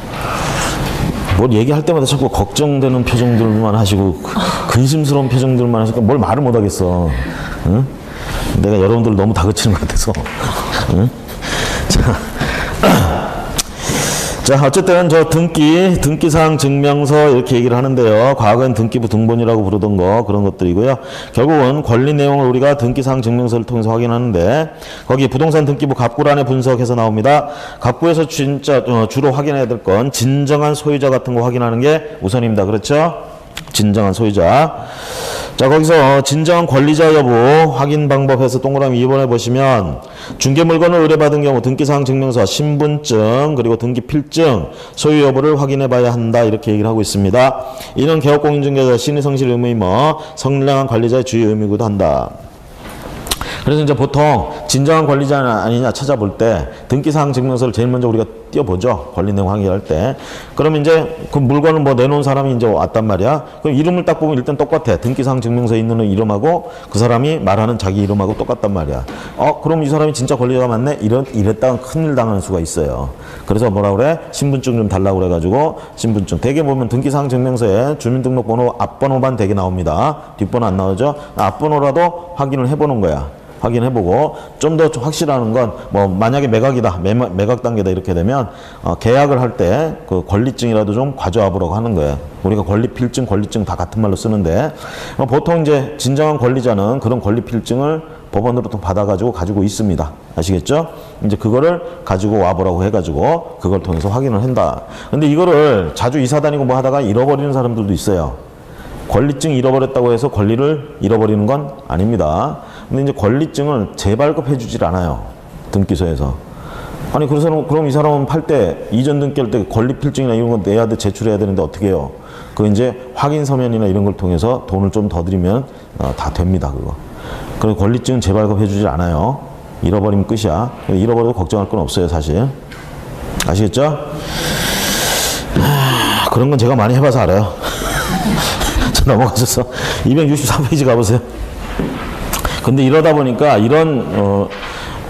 Speaker 1: 뭘 얘기할 때마다 자꾸 걱정되는 표정들만 하시고 근심스러운 표정들만 하시니까 뭘 말을 못 하겠어. 응? 내가 여러분들 너무 다그치는 것 같아서. 응? 자, 어쨌든 저 등기사항 증명서 이렇게 얘기를 하는데요. 과거엔 등기부 등본이라고 부르던 거, 그런 것들이고요. 결국은 권리 내용을 우리가 등기사항 증명서를 통해서 확인하는데, 거기 부동산 등기부 갑구란에 분석해서 나옵니다. 갑구에서 진짜 주로 확인해야 될 건 진정한 소유자 같은 거 확인하는 게 우선입니다. 그렇죠? 진정한 소유자. 자, 거기서 진정한 권리자 여부 확인 방법에서 동그라미 2번에 보시면 중개 물건을 의뢰받은 경우 등기사항 증명서, 신분증, 그리고 등기 필증, 소유 여부를 확인해 봐야 한다. 이렇게 얘기를 하고 있습니다. 이는 개업공인중개사 신의 성실 의무이며 선량한 관리자의 주의 의무이기도 한다. 그래서 이제 보통 진정한 권리자 아니냐 찾아볼 때 등기사항 증명서를 제일 먼저 우리가 띄워보죠. 권리 내용 확인할 때. 그러면 이제 그 물건을 뭐 내놓은 사람이 이제 왔단 말이야. 그럼 이름을 딱 보면 일단 똑같아. 등기사항 증명서에 있는 이름하고 그 사람이 말하는 자기 이름하고 똑같단 말이야. 그럼 이 사람이 진짜 권리자가 맞네? 이랬다가 큰일 당하는 수가 있어요. 그래서 뭐라 그래? 신분증 좀 달라고 그래가지고 신분증. 대개 보면 등기사항 증명서에 주민등록번호 앞번호만 대개 나옵니다. 뒷번호 안 나오죠? 앞번호라도 확인을 해보는 거야. 확인해보고 좀 더 확실한 건 뭐 만약에 매각이다, 매각 단계다 이렇게 되면 계약을 할 때 그 권리증이라도 좀 가져와 보라고 하는 거예요. 우리가 권리필증, 권리증 다 같은 말로 쓰는데 보통 이제 진정한 권리자는 그런 권리필증을 법원으로부터 받아가지고 가지고 있습니다. 아시겠죠? 이제 그거를 가지고 와보라고 해가지고 그걸 통해서 확인을 한다. 근데 이거를 자주 이사 다니고 뭐 하다가 잃어버리는 사람들도 있어요. 권리증 잃어버렸다고 해서 권리를 잃어버리는 건 아닙니다. 근데 이제 권리증을 재발급해 주질 않아요. 등기소에서. 아니, 그럼 이 사람은 팔 때, 이전 등기할 때 권리필증이나 이런 거 내야 돼, 제출해야 되는데 어떻게 해요? 그 이제 확인 서면이나 이런 걸 통해서 돈을 좀 더 드리면 다 됩니다, 그거. 그리고 권리증은 재발급해 주질 않아요. 잃어버리면 끝이야. 잃어버려도 걱정할 건 없어요, 사실. 아시겠죠? 그런 건 제가 많이 해봐서 알아요. 넘어가셔서 264페이지 가보세요. 근데 이러다 보니까 이런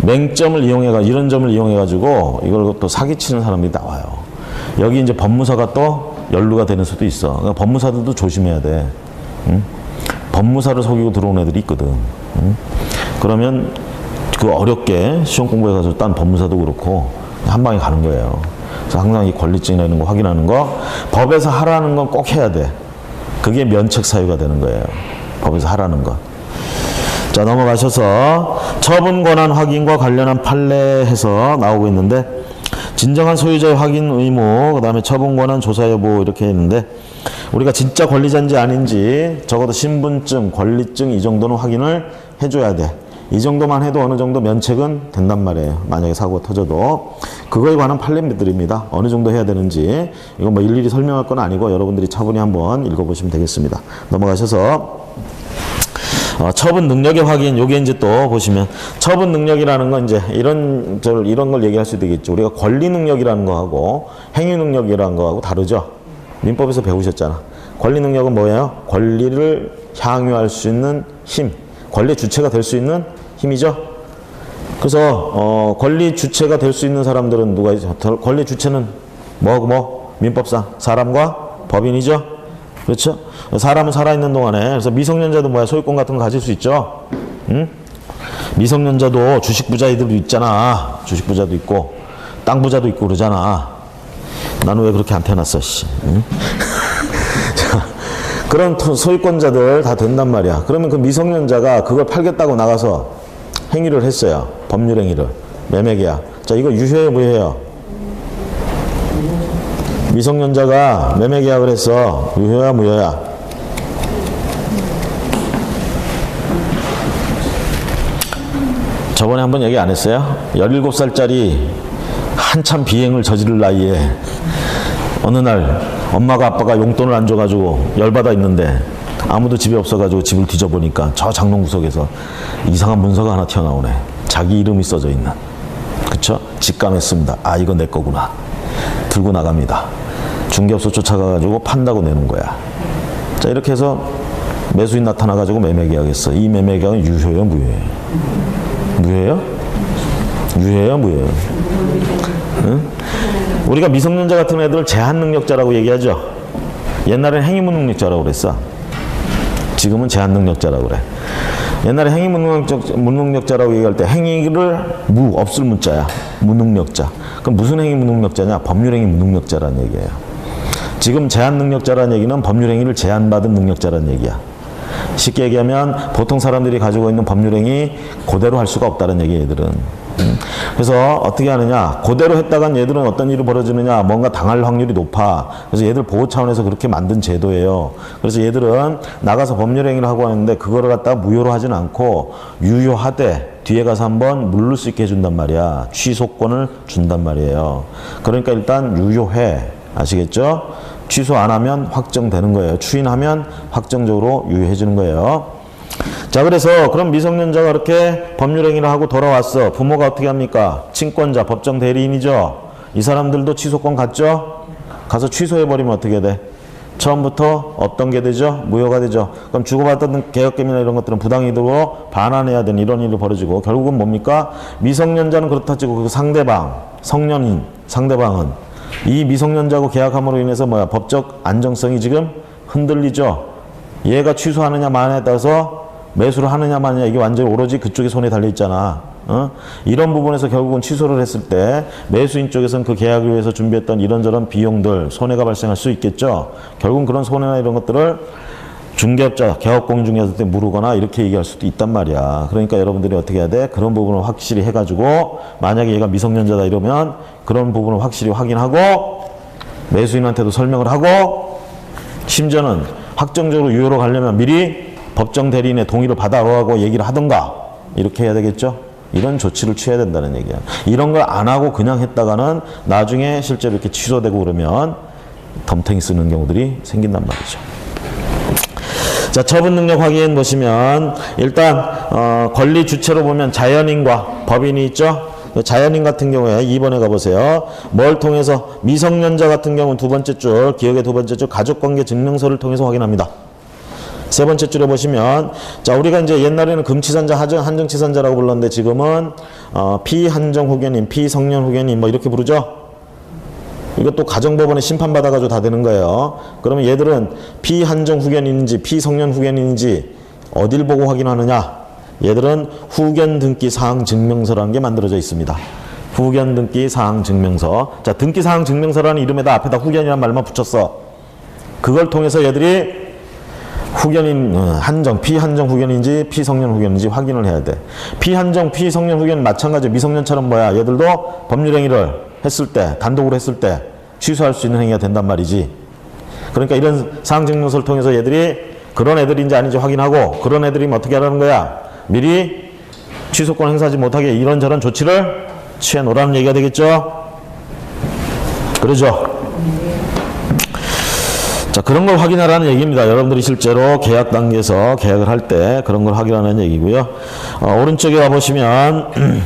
Speaker 1: 맹점을 이런 점을 이용해가지고 이걸 또 사기치는 사람들이 나와요. 여기 이제 법무사가 또 연루가 되는 수도 있어. 그러니까 법무사들도 조심해야 돼. 응? 법무사를 속이고 들어온 애들이 있거든. 응? 그러면 그 어렵게 시험 공부해 가지고 딴 법무사도 그렇고 한 방에 가는 거예요. 그래서 항상 이 권리증이나 이런 거 확인하는 거 법에서 하라는 건 꼭 해야 돼. 그게 면책 사유가 되는 거예요. 법에서 하라는 것. 자, 넘어가셔서 처분 권한 확인과 관련한 판례에서 나오고 있는데 진정한 소유자의 확인 의무, 그 다음에 처분 권한 조사 여부 이렇게 있는데 우리가 진짜 권리자인지 아닌지 적어도 신분증, 권리증 이 정도는 확인을 해줘야 돼. 이 정도만 해도 어느 정도 면책은 된단 말이에요. 만약에 사고가 터져도. 그거에 관한 판례들입니다. 어느 정도 해야 되는지. 이건 뭐 일일이 설명할 건 아니고 여러분들이 차분히 한번 읽어보시면 되겠습니다. 넘어가셔서 처분 능력의 확인. 요게 이제 또 보시면 처분 능력이라는 건 이제 이런 걸 얘기할 수도 있겠죠. 우리가 권리 능력이라는 거하고 행위 능력이라는 거하고 다르죠. 민법에서 배우셨잖아. 권리 능력은 뭐예요? 권리를 향유할 수 있는 힘. 권리의 주체가 될 수 있는 힘이죠. 그래서 권리 주체가 될 수 있는 사람들은 누가 있죠? 권리 주체는 뭐 민법상 사람과 법인이죠. 그렇죠? 사람은 살아있는 동안에 그래서 미성년자도 뭐야 소유권 같은 거 가질 수 있죠. 응? 미성년자도 주식 부자들도 있잖아. 주식 부자도 있고 땅 부자도 있고 그러잖아. 나는 왜 그렇게 안 태어났어? 씨. 응? 자, 그런 소유권자들 다 된단 말이야. 그러면 그 미성년자가 그걸 팔겠다고 나가서 행위를 했어요. 법률 행위를. 매매계약. 자, 이거 유효해요, 무효해요? 미성년자가 매매계약을 했어. 유효야, 무효야? 저번에 한번 얘기 안 했어요? 17살짜리 한참 비행을 저지를 나이에 어느 날 엄마가 아빠가 용돈을 안 줘가지고 열받아 있는데 아무도 집에 없어가지고 집을 뒤져보니까 저 장롱구석에서 이상한 문서가 하나 튀어나오네. 자기 이름이 써져 있는. 그쵸? 직감했습니다. 아, 이거 내 거구나. 들고 나갑니다. 중개업소 쫓아가가지고 판다고 내는 거야. 자, 이렇게 해서 매수인 나타나가지고 매매계약했어. 이 매매계약은 유효예요, 무효예요? 무효예요? 유효예요, 무효예요? 응? 우리가 미성년자 같은 애들을 제한능력자라고 얘기하죠. 옛날엔 행위무능력자라고 그랬어. 지금은 제한능력자라고 그래. 옛날에 행위무능력자라고 얘기할 때 행위를 없을 문자야. 무능력자. 그럼 무슨 행위무능력자냐? 법률행위 무능력자라는 얘기예요. 지금 제한능력자라는 얘기는 법률행위를 제한받은 능력자라는 얘기야. 쉽게 얘기하면 보통 사람들이 가지고 있는 법률행위 그대로 할 수가 없다는 얘기예요, 얘들은. 그래서 어떻게 하느냐, 그대로 했다간 얘들은 어떤 일이 벌어지느냐, 뭔가 당할 확률이 높아. 그래서 얘들 보호 차원에서 그렇게 만든 제도예요. 그래서 얘들은 나가서 법률행위를 하고 하는데 그거를 갖다가 무효로 하진 않고 유효하되 뒤에 가서 한번 물을 수 있게 해준단 말이야. 취소권을 준단 말이에요. 그러니까 일단 유효해. 아시겠죠? 취소 안 하면 확정되는 거예요. 추인하면 확정적으로 유효해지는 거예요. 자, 그래서 그럼 미성년자가 그렇게 법률행위를 하고 돌아왔어. 부모가 어떻게 합니까? 친권자, 법정 대리인이죠. 이 사람들도 취소권 갖죠? 가서 취소해버리면 어떻게 돼? 처음부터 어떤 게 되죠? 무효가 되죠. 그럼 주고받았던 개혁금이나 이런 것들은 부당이득으로 반환해야 되는 이런 일이 벌어지고 결국은 뭡니까? 미성년자는 그렇다 치고 그 상대방, 성년인 상대방은 이 미성년자하고 계약함으로 인해서 뭐야? 법적 안정성이 지금 흔들리죠. 얘가 취소하느냐 마느냐에 따라서 매수를 하느냐 마느냐 이게 완전히 오로지 그쪽의 손에 달려 있잖아. 이런 부분에서 결국은 취소를 했을 때 매수인 쪽에서는 그 계약을 위해서 준비했던 이런저런 비용들 손해가 발생할 수 있겠죠. 결국은 그런 손해나 이런 것들을 중개업자, 개업공인중개사 때 물으거나 이렇게 얘기할 수도 있단 말이야. 그러니까 여러분들이 어떻게 해야 돼? 그런 부분을 확실히 해가지고 만약에 얘가 미성년자다 이러면 그런 부분을 확실히 확인하고 매수인한테도 설명을 하고 심지어는 확정적으로 유효로 가려면 미리 법정 대리인의 동의를 받아오라고 얘기를 하던가 이렇게 해야 되겠죠. 이런 조치를 취해야 된다는 얘기야. 이런 걸 안 하고 그냥 했다가는 나중에 실제로 이렇게 취소되고 그러면 덤탱이 쓰는 경우들이 생긴단 말이죠. 자, 처분 능력 확인 보시면 일단 권리 주체로 보면 자연인과 법인이 있죠. 자연인 같은 경우에 2번에 가보세요. 뭘 통해서? 미성년자 같은 경우는 두 번째 줄, 기억의 두 번째 줄 가족관계 증명서를 통해서 확인합니다. 세 번째 줄에 보시면 자, 우리가 이제 옛날에는 금치산자, 한정치산자라고 불렀는데 지금은 피한정 후견인, 피성년 후견인 뭐 이렇게 부르죠. 이것도 가정법원에 심판받아가지고 다 되는 거예요. 그러면 얘들은 피한정 후견인인지 피성년 후견인인지 어딜 보고 확인하느냐? 얘들은 후견 등기 사항 증명서라는 게 만들어져 있습니다. 후견 등기 사항 증명서. 자, 등기 사항 증명서라는 이름에다 앞에다 후견이라는 말만 붙였어. 그걸 통해서 얘들이 후견인 한정, 피한정 후견인지 피성년 후견인지 확인을 해야 돼. 피한정, 피성년 후견 마찬가지. 미성년처럼 뭐야? 얘들도 법률행위를 했을 때, 단독으로 했을 때 취소할 수 있는 행위가 된단 말이지. 그러니까 이런 사항 증명서를 통해서 얘들이 그런 애들인지 아닌지 확인하고 그런 애들이면 어떻게 하라는 거야? 미리 취소권 행사하지 못하게 이런저런 조치를 취해 놓으라는 얘기가 되겠죠? 그러죠? 자, 그런 걸 확인하라는 얘기입니다. 여러분들이 실제로 계약 단계에서 계약을 할 때 그런 걸 확인하는 얘기고요. 오른쪽에 가보시면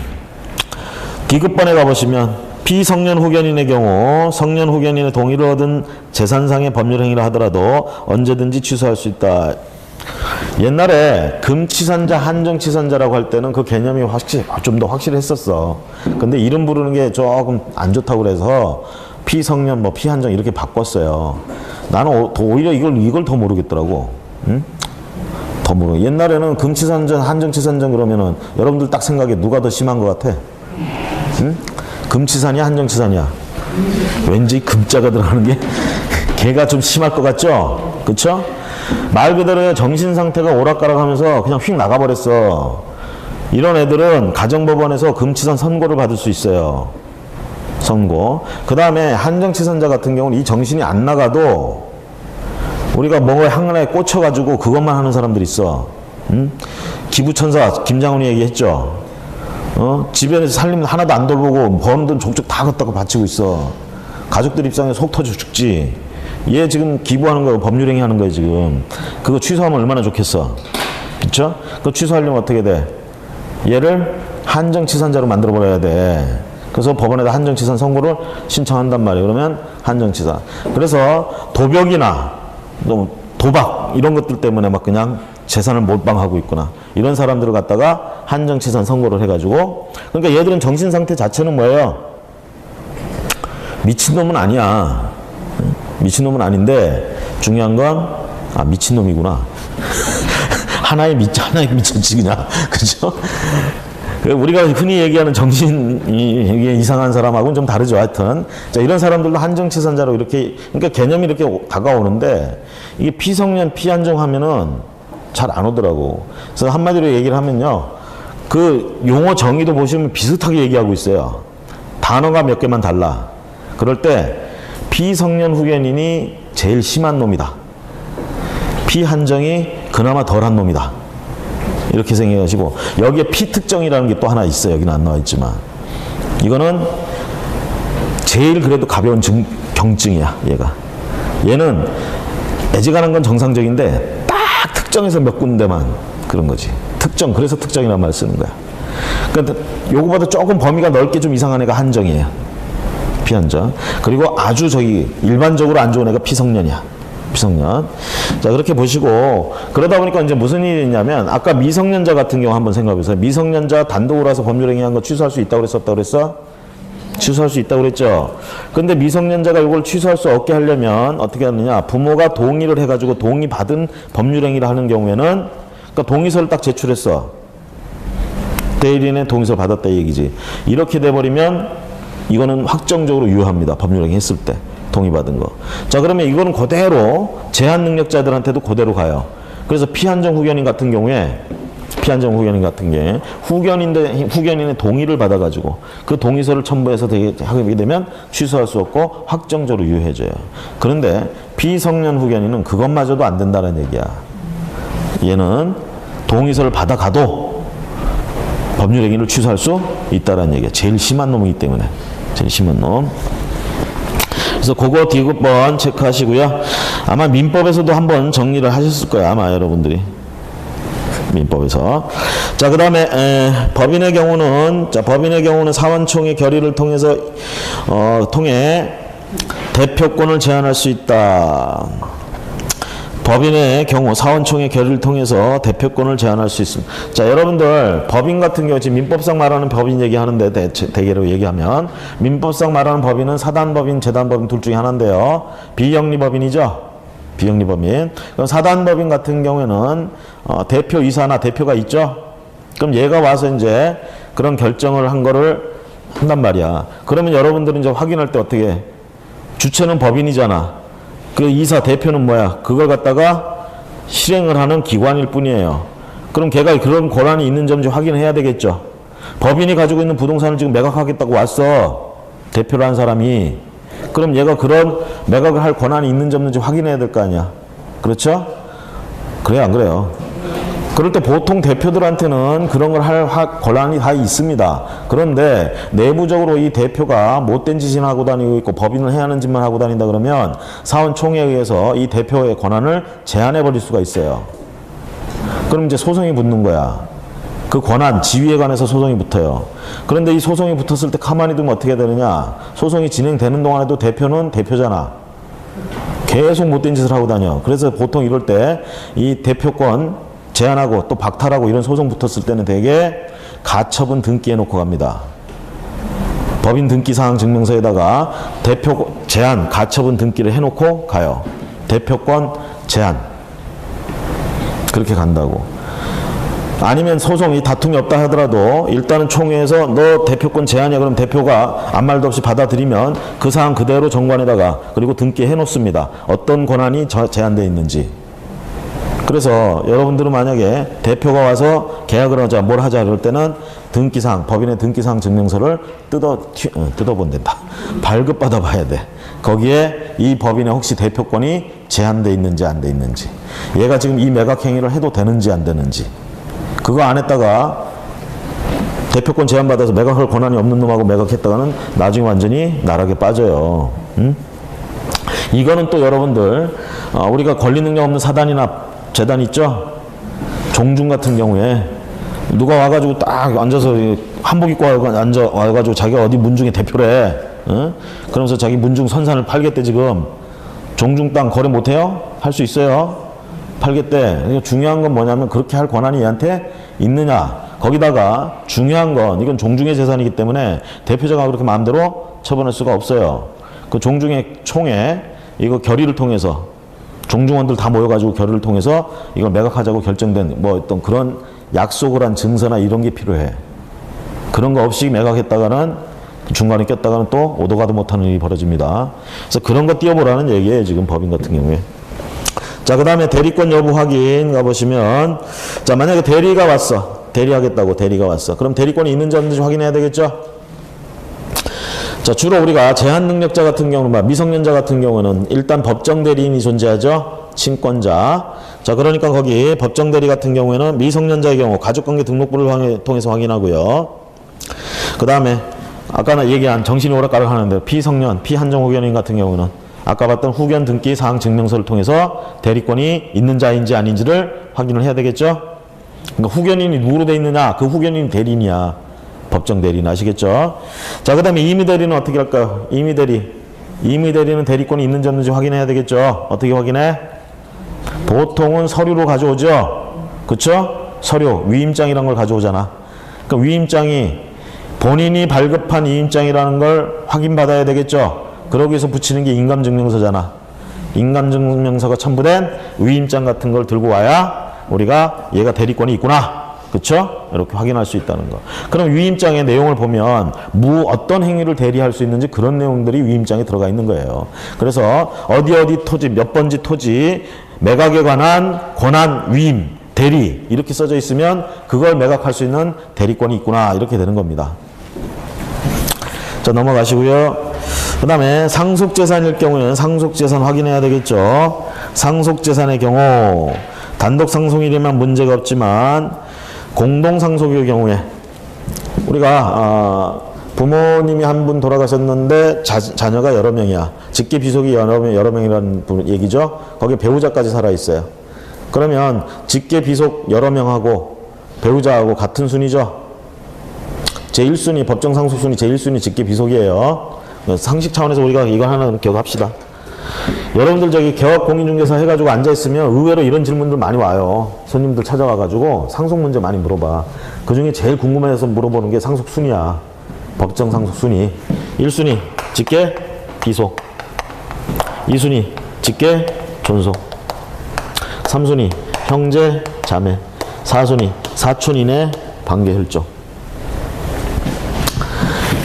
Speaker 1: 기급번에 가보시면 피성년 후견인의 경우 성년 후견인의 동의를 얻은 재산상의 법률행위를 하더라도 언제든지 취소할 수 있다. 옛날에 금치산자, 한정치산자라고 할 때는 그 개념이 좀 더 확실했었어. 근데 이름 부르는 게 조금 안 좋다고 그래서 피성년, 뭐 피한정 이렇게 바꿨어요. 나는 오히려 이걸 더 모르겠더라고. 응? 더 모르. 옛날에는 금치산전, 한정치산전 그러면은 여러분들 딱 생각해 누가 더 심한 것 같아? 응? 금치산이야, 한정치산이야? 왠지 금자가 들어가는 게 걔가 좀 심할 것 같죠? 그쵸? 말 그대로 정신 상태가 오락가락하면서 그냥 휙 나가버렸어. 이런 애들은 가정법원에서 금치산 선고를 받을 수 있어요. 선고. 그 다음에 한정치산자 같은 경우는 이 정신이 안 나가도 우리가 뭐에 하나에 꽂혀가지고 그것만 하는 사람들이 있어. 응? 기부천사 김장훈이 얘기했죠. 집에서 살림 하나도 안 돌보고 버는 돈 족족 다 갖다가 바치고 있어. 가족들 입장에 속 터져 죽지. 얘 지금 기부하는 거 법률행위 하는 거야 지금. 그거 취소하면 얼마나 좋겠어. 그쵸? 그거 취소하려면 어떻게 돼? 얘를 한정치산자로 만들어 버려야 돼. 그래서 법원에다 한정치산 선고를 신청한단 말이에요. 그러면 한정치산. 그래서 도벽이나 도박 이런 것들 때문에 막 그냥 재산을 몰빵하고 있구나. 이런 사람들을 갖다가 한정치산 선고를 해가지고. 그러니까 얘들은 정신상태 자체는 뭐예요? 미친놈은 아니야. 미친놈은 아닌데 중요한 건 미친놈이구나. 하나에 미쳤지 그냥. 그죠? 우리가 흔히 얘기하는 정신이 이상한 사람하고는 좀 다르죠. 하여튼 자, 이런 사람들도 한정치산자로 이렇게 그러니까 개념이 이렇게 다가오는데 이게 피성년 피한정 하면은 잘 안 오더라고. 그래서 한마디로 얘기를 하면요, 그 용어 정의도 보시면 비슷하게 얘기하고 있어요. 단어가 몇 개만 달라. 그럴 때 피성년 후견인이 제일 심한 놈이다. 피한정이 그나마 덜한 놈이다. 이렇게 생각하시고, 여기에 피특정이라는 게 또 하나 있어요. 여기는 안 나와 있지만 이거는 제일 그래도 가벼운 경증이야. 얘는 애지간한 건 정상적인데 딱 특정해서 몇 군데만 그런 거지. 특정. 그래서 특정이라는 말 쓰는 거야. 그러니까 요거보다 조금 범위가 넓게 좀 이상한 애가 한정이에요. 피한정. 그리고 아주 일반적으로 안 좋은 애가 피성년이야. 피성년. 자, 그렇게 보시고, 그러다 보니까 이제 무슨 일이 있냐면, 아까 미성년자 같은 경우 한번 생각해 보세요. 미성년자 단독으로 와서 법률행위한 거 취소할 수 있다고 그랬어? 취소할 수 있다고 그랬죠? 근데 미성년자가 이걸 취소할 수 없게 하려면 어떻게 하느냐? 부모가 동의를 해가지고 동의받은 법률행위를 하는 경우에는, 그러니까 동의서를 딱 제출했어. 대리인의 동의서를 받았다 이 얘기지. 이렇게 돼버리면 이거는 확정적으로 유효합니다. 법률행위 했을 때 동의받은 거. 자, 그러면 이거는 그대로 제한 능력자들한테도 그대로 가요. 그래서 피한정 후견인 같은 경우에 후견인의 동의를 받아가지고 그 동의서를 첨부해서 하게 되면 취소할 수 없고 확정적으로 유효해져요. 그런데 비성년 후견인은 그것마저도 안 된다는 얘기야. 얘는 동의서를 받아가도 법률행위를 취소할 수 있다는 얘기야. 제일 심한 놈이기 때문에. 제일 심한 놈. 그래서 그거 디귿번 체크하시고요. 아마 민법에서도 한번 정리를 하셨을 거예요. 아마 여러분들이. 민법에서. 자, 그 다음에 법인의 경우는 사원총회 결의를 통해서 통해 대표권을 제한할 수 있다. 법인의 경우 사원총회 결의를 통해서 대표권을 제한할 수 있습니다. 자, 여러분들 법인 같은 경우 지금 민법상 말하는 법인 얘기하는데 대개로 얘기하면 민법상 말하는 법인은 사단법인, 재단법인 둘 중에 하나인데요. 비영리법인이죠. 비영리법인. 그럼 사단법인 같은 경우에는 대표이사나 대표가 있죠. 그럼 얘가 와서 이제 그런 결정을 한 거를 한단 말이야. 그러면 여러분들은 이제 확인할 때 어떻게 해? 주체는 법인이잖아. 그 이사 대표는 뭐야? 그걸 갖다가 실행을 하는 기관일 뿐이에요. 그럼 걔가 그런 권한이 있는 점인지 확인해야 되겠죠. 법인이 가지고 있는 부동산을 지금 매각하겠다고 왔어. 대표로 한 사람이. 그럼 얘가 그런 매각을 할 권한이 있는지 없는지 확인해야 될 거 아니야. 그렇죠? 그래요, 안 그래요? 그럴 때 보통 대표들한테는 그런 걸 할 권한이 다 있습니다. 그런데 내부적으로 이 대표가 못된 짓이나 하고 다니고 있고 법인을 해야 하는 짓만 하고 다닌다 그러면 사원총회에 의해서 이 대표의 권한을 제한해 버릴 수가 있어요. 그럼 이제 소송이 붙는 거야. 그 권한, 지위에 관해서 소송이 붙어요. 그런데 이 소송이 붙었을 때 가만히 두면 어떻게 되느냐. 소송이 진행되는 동안에도 대표는 대표잖아. 계속 못된 짓을 하고 다녀. 그래서 보통 이럴 때 이 대표권 제한하고 또 박탈하고 이런 소송 붙었을 때는 대개 가처분 등기해 놓고 갑니다. 법인 등기사항 증명서에다가 대표 제한, 가처분 등기를 해놓고 가요. 대표권 제한. 그렇게 간다고. 아니면 소송이 다툼이 없다 하더라도 일단은 총회에서 너 대표권 제한이야. 그럼 대표가 아무 말도 없이 받아들이면 그 사항 그대로 정관에다가 그리고 등기해 놓습니다. 어떤 권한이 제한되어 있는지. 그래서 여러분들은 만약에 대표가 와서 계약을 하자, 뭘 하자 그럴 때는 등기사항, 법인의 등기사항 증명서를 뜯어본댄다. 발급받아 봐야 돼. 거기에 이 법인의 혹시 대표권이 제한돼 있는지 안 돼 있는지, 얘가 지금 이 매각 행위를 해도 되는지 안 되는지, 그거 안 했다가 대표권 제한받아서 매각할 권한이 없는 놈하고 매각했다가는 나중에 완전히 나락에 빠져요. 이거는 또 여러분들 우리가 권리 능력 없는 사단이나 재단 있죠? 종중 같은 경우에 누가 와가지고 딱 앉아서 한복 입고 와가지고 자기가 어디 문중의 대표래. 그러면서 자기 문중 선산을 팔겠대. 지금 종중 땅 거래 못해요? 할 수 있어요. 팔겠대. 그러니까 중요한 건 뭐냐면 그렇게 할 권한이 얘한테 있느냐. 거기다가 중요한 건 이건 종중의 재산이기 때문에 대표자가 그렇게 마음대로 처분할 수가 없어요. 그 종중의 총회 이거 결의를 통해서 종중원들 다 모여가지고 결의를 통해서 이걸 매각하자고 결정된 뭐 어떤 그런 약속을 한 증서나 이런 게 필요해. 그런 거 없이 매각했다가는 중간에 꼈다가는 또 오도 가도 못하는 일이 벌어집니다. 그래서 그런 거 띄워보라는 얘기예요. 지금 법인 같은 경우에. 자, 그 다음에 대리권 여부 확인 가보시면, 자, 만약에 대리가 왔어. 대리하겠다고 대리가 왔어. 그럼 대리권이 있는지 없는지 확인해야 되겠죠? 자, 주로 우리가 제한 능력자 같은 경우는, 미성년자 같은 경우는 일단 법정 대리인이 존재하죠. 친권자. 자, 그러니까 거기 법정 대리 같은 경우에는 미성년자의 경우 가족관계 등록부를 통해서 확인하고요. 그 다음에 아까 얘기한 정신이 오락가락 하는데 피성년, 피한정 후견인 같은 경우는 아까 봤던 후견 등기 사항 증명서를 통해서 대리권이 있는 자인지 아닌지를 확인을 해야 되겠죠. 그러니까 후견인이 누구로 돼 있느냐, 그 후견인이 대리인이야. 법정 대리인 아시겠죠? 자, 그 다음에 임의 대리는 어떻게 할까요? 임의 대리는 대리권이 있는지 없는지 확인해야 되겠죠? 어떻게 확인해? 보통은 서류로 가져오죠? 그쵸? 서류, 위임장이라는 걸 가져오잖아. 그러니까 위임장이 본인이 발급한 위임장이라는 걸 확인받아야 되겠죠? 그러기 위해서 붙이는 게 인감증명서잖아. 인감증명서가 첨부된 위임장 같은 걸 들고 와야 우리가 얘가 대리권이 있구나. 그쵸? 이렇게 확인할 수 있다는 거. 그럼 위임장의 내용을 보면 어떤 행위를 대리할 수 있는지 그런 내용들이 위임장에 들어가 있는 거예요. 그래서 어디 토지, 몇 번지 토지, 매각에 관한 권한, 위임, 대리 이렇게 써져 있으면 그걸 매각할 수 있는 대리권이 있구나. 이렇게 되는 겁니다. 자, 넘어가시고요. 그 다음에 상속재산일 경우에는 상속재산 확인해야 되겠죠. 상속재산의 경우 단독 상속일이면 문제가 없지만 공동상속일 경우에 우리가 부모님이 한 분 돌아가셨는데 자녀가 여러 명이야. 직계 비속이 여러 명이라는 얘기죠. 거기에 배우자까지 살아있어요. 그러면 직계 비속 여러 명하고 배우자하고 같은 순위죠. 제1순위 법정 상속순위 제1순위 직계 비속이에요. 상식 차원에서 우리가 이거 하나 기억합시다. 여러분들 저기 개업공인중개사 해가지고 앉아있으면 의외로 이런 질문들 많이 와요. 손님들 찾아와가지고 상속 문제 많이 물어봐. 그 중에 제일 궁금해서 물어보는 게 상속순위야. 법정 상속순위. 1순위 직계 비속, 2순위 직계 존속, 3순위 형제 자매, 4순위 사촌 이내 관계 혈족.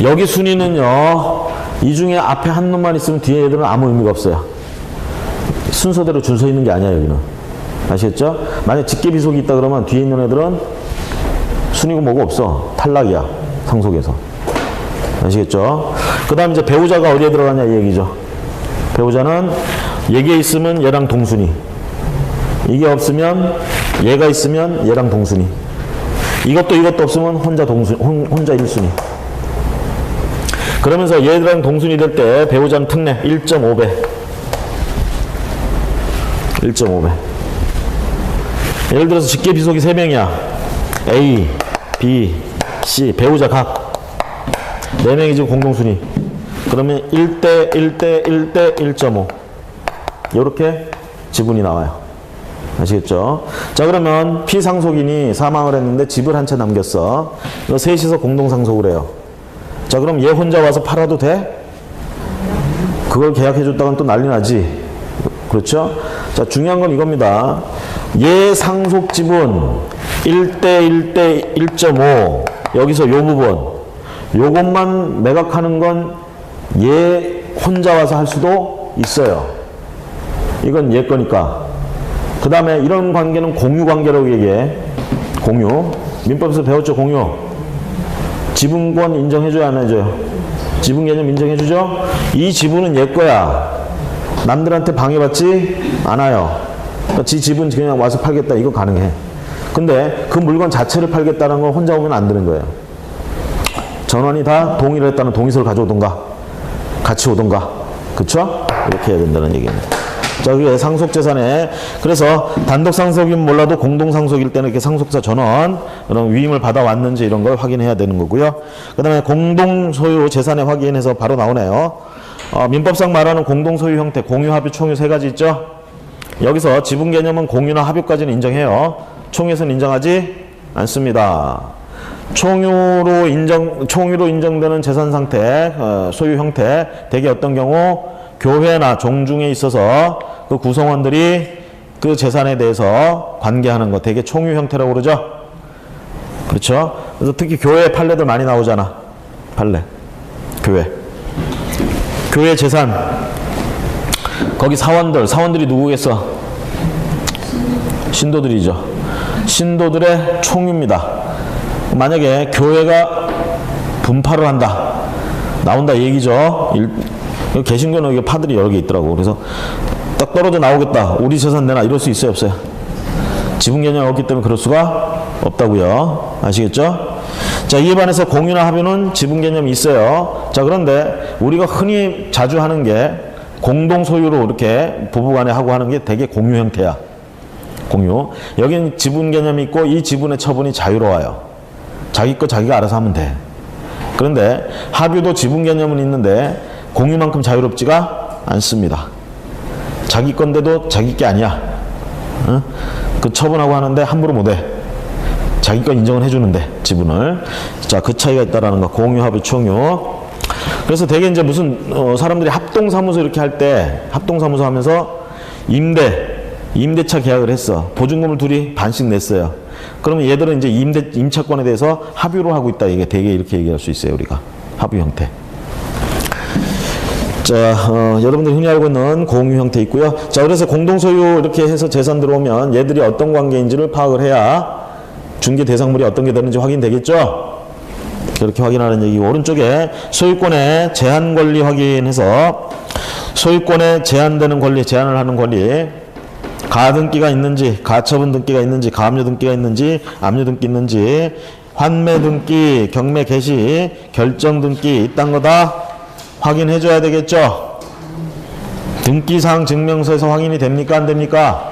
Speaker 1: 여기 순위는요, 이 중에 앞에 한 놈만 있으면 뒤에 애들은 아무 의미가 없어요. 순서대로 줄 서 있는 게 아니야, 여기는. 아시겠죠? 만약 직계 비속이 있다 그러면 뒤에 있는 애들은 순위고 뭐고 없어. 탈락이야, 상속에서. 아시겠죠? 그 다음 이제 배우자가 어디에 들어가냐 이 얘기죠. 배우자는 얘게 있으면 얘랑 동순위, 이게 없으면 얘가 있으면 얘랑 동순위, 이것도 없으면 혼자 1순위. 그러면서 얘랑 동순위 될 때 배우자는 특례 1.5배. 1.5배. 예를 들어서 직계 비속이 3명이야. A, B, C 배우자 각 4명이 지금 공동순위. 그러면 1대 1대 1대 1.5 이렇게 지분이 나와요. 아시겠죠? 자, 그러면 피상속인이 사망을 했는데 집을 한 채 남겼어. 이거 셋이서 공동상속을 해요. 자, 그럼 얘 혼자 와서 팔아도 돼? 그걸 계약해줬다가는 또 난리 나지. 그렇죠? 자, 중요한 건 이겁니다. 얘 상속집은 1대 1대 1.5. 여기서 요 부분. 요것만 매각하는 건 얘 혼자 와서 할 수도 있어요. 이건 얘 거니까. 그 다음에 이런 관계는 공유 관계라고 얘기해. 공유. 민법에서 배웠죠, 공유. 지분권 인정해줘야 안 해줘요? 지분 개념 인정해주죠? 이 지분은 얘 거야. 남들한테 방해받지 않아요. 그러니까 지 지분 그냥 와서 팔겠다, 이거 가능해. 근데 그 물건 자체를 팔겠다는 건 혼자 오면 안 되는 거예요. 전원이 다 동의를 했다는 동의서를 가져오던가 같이 오던가, 그쵸? 이렇게 해야 된다는 얘기입니다. 자, 그게 상속재산에, 그래서 단독상속이면 몰라도 공동상속일 때는 이렇게 상속자 전원, 그런 위임을 받아왔는지 이런 걸 확인해야 되는 거고요. 그 다음에 공동소유 재산의 확인해서 바로 나오네요. 민법상 말하는 공동소유 형태, 공유, 합유, 총유 세 가지 있죠? 여기서 지분 개념은 공유나 합유까지는 인정해요. 총유에서는 인정하지 않습니다. 총유로 인정되는 재산 상태, 소유 형태, 대개 어떤 경우 교회나 종중에 있어서 그 구성원들이 그 재산에 대해서 관계하는 것, 대개 총유 형태라고 그러죠. 그렇죠? 그래서 특히 교회 판례들 많이 나오잖아. 판례. 교회 재산. 거기 사원들이 누구겠어? 신도들이죠. 신도들의 총유입니다. 만약에 교회가 분파를 한다. 나온다 얘기죠. 개신교는 이게 파들이 여러 개 있더라고. 그래서 딱 떨어져 나오겠다. 우리 재산 내놔. 이럴 수 있어요, 없어요? 지분 개념이 없기 때문에 그럴 수가 없다고요. 아시겠죠? 자, 이에 반해서 공유나 합유는 지분 개념이 있어요. 자, 그런데 우리가 흔히 자주 하는 게 공동 소유로 이렇게 부부간에 하고 하는 게 되게 공유 형태야. 공유. 여긴 지분 개념이 있고 이 지분의 처분이 자유로워요. 자기 거 자기가 알아서 하면 돼. 그런데 합유도 지분 개념은 있는데 공유만큼 자유롭지가 않습니다. 자기 건데도 자기 게 아니야. 어? 그 처분하고 하는데 함부로 못해. 자기 건 인정을 해주는데 지분을. 자, 그 차이가 있다라는 거. 공유, 합유, 총유. 그래서 되게 이제 무슨 사람들이 합동사무소 이렇게 할 때 합동사무소 하면서 임대차 계약을 했어. 보증금을 둘이 반씩 냈어요. 그러면 얘들은 이제 임차권에 대해서 합유를 하고 있다. 이게 되게 이렇게 얘기할 수 있어요, 우리가. 합유 형태. 자, 여러분들 흔히 알고 있는 공유 형태 있고요. 자, 그래서 공동소유 이렇게 해서 재산 들어오면 얘들이 어떤 관계인지를 파악을 해야 중개 대상물이 어떤 게 되는지 확인되겠죠? 그렇게 확인하는 얘기고, 오른쪽에 소유권의 제한 권리 확인해서 소유권에 제한되는 권리, 제한을 하는 권리, 가등기가 있는지, 가처분 등기가 있는지, 가압류 등기가 있는지, 압류 등기 있는지, 환매 등기, 경매 개시, 결정 등기 이딴 거 다 확인해 줘야 되겠죠? 등기사항 증명서에서 확인이 됩니까? 안 됩니까?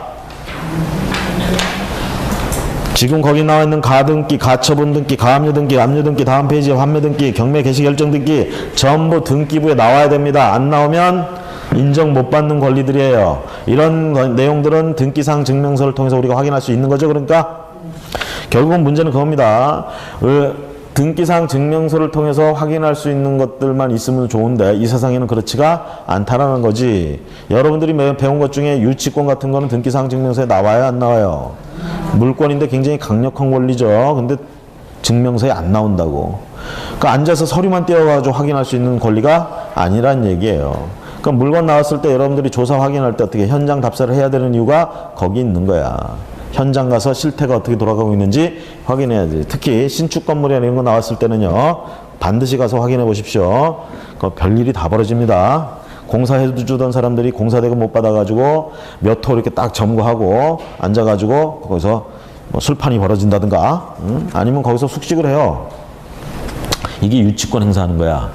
Speaker 1: 지금 거기 나와 있는 가등기, 가처분 등기, 가압류 등기, 압류 등기, 다음 페이지에 환매 등기, 경매 개시 결정 등기 전부 등기부에 나와야 됩니다. 안 나오면 인정 못 받는 권리들이에요. 이런 내용들은 등기사항 증명서를 통해서 우리가 확인할 수 있는 거죠. 그러니까 결국은 문제는 그겁니다. 등기사항 증명서를 통해서 확인할 수 있는 것들만 있으면 좋은데 이 세상에는 그렇지가 않다라는 거지. 여러분들이 배운 것 중에 유치권 같은 거는 등기사항 증명서에 나와요, 안 나와요? 물권인데 굉장히 강력한 권리죠. 근데 증명서에 안 나온다고. 그러니까 앉아서 서류만 떼어가지고 확인할 수 있는 권리가 아니란 얘기예요. 그럼 물건 나왔을 때 여러분들이 조사 확인할 때 어떻게 현장 답사를 해야 되는 이유가 거기 있는 거야. 현장 가서 실태가 어떻게 돌아가고 있는지 확인해야지. 특히 신축 건물이나 이런 거 나왔을 때는요, 반드시 가서 확인해 보십시오. 별일이 다 벌어집니다. 공사해 주던 사람들이 공사대금 못 받아가지고 몇 호 이렇게 딱 점거하고 앉아가지고 거기서 뭐 술판이 벌어진다든가, 아니면 거기서 숙식을 해요. 이게 유치권 행사하는 거야.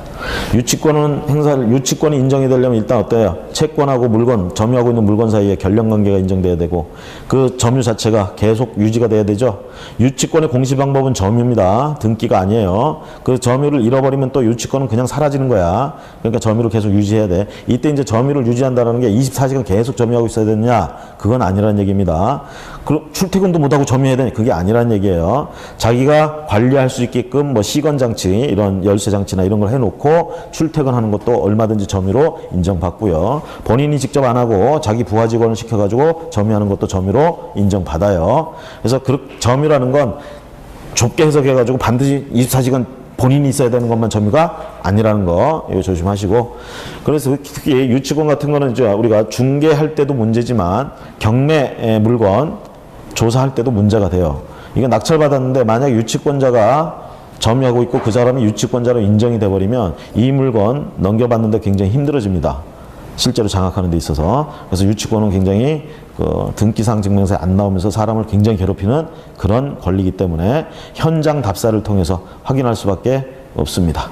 Speaker 1: 유치권이 인정이 되려면 일단 어때요? 채권하고 물건, 점유하고 있는 물건 사이에 결련 관계가 인정돼야 되고 그 점유 자체가 계속 유지가 돼야 되죠. 유치권의 공시 방법은 점유입니다. 등기가 아니에요. 그 점유를 잃어버리면 또 유치권은 그냥 사라지는 거야. 그러니까 점유를 계속 유지해야 돼. 이때 이제 점유를 유지한다는 게 24시간 계속 점유하고 있어야 되느냐? 그건 아니라는 얘기입니다. 그럼 출퇴근도 못하고 점유해야 되냐? 그게 아니라는 얘기예요. 자기가 관리할 수 있게끔 뭐 시건 장치, 이런 열쇠 장치나 이런 걸 해놓고 출퇴근하는 것도 얼마든지 점유로 인정받고요. 본인이 직접 안 하고 자기 부하 직원을 시켜가지고 점유하는 것도 점유로 인정받아요. 그래서 그 점유라는 건 좁게 해석해가지고 반드시 24시간 본인이 있어야 되는 것만 점유가 아니라는 거 이거 조심하시고. 그래서 특히 유치권 같은 거는 이제 우리가 중개할 때도 문제지만 경매 물건 조사할 때도 문제가 돼요. 이거 낙찰받았는데 만약 유치권자가 점유하고 있고 그 사람이 유치권자로 인정이 돼버리면 이 물건 넘겨받는데 굉장히 힘들어집니다. 실제로 장악하는 데 있어서. 그래서 유치권은 굉장히 그 등기상 증명서에 안 나오면서 사람을 굉장히 괴롭히는 그런 권리이기 때문에 현장 답사를 통해서 확인할 수밖에 없습니다.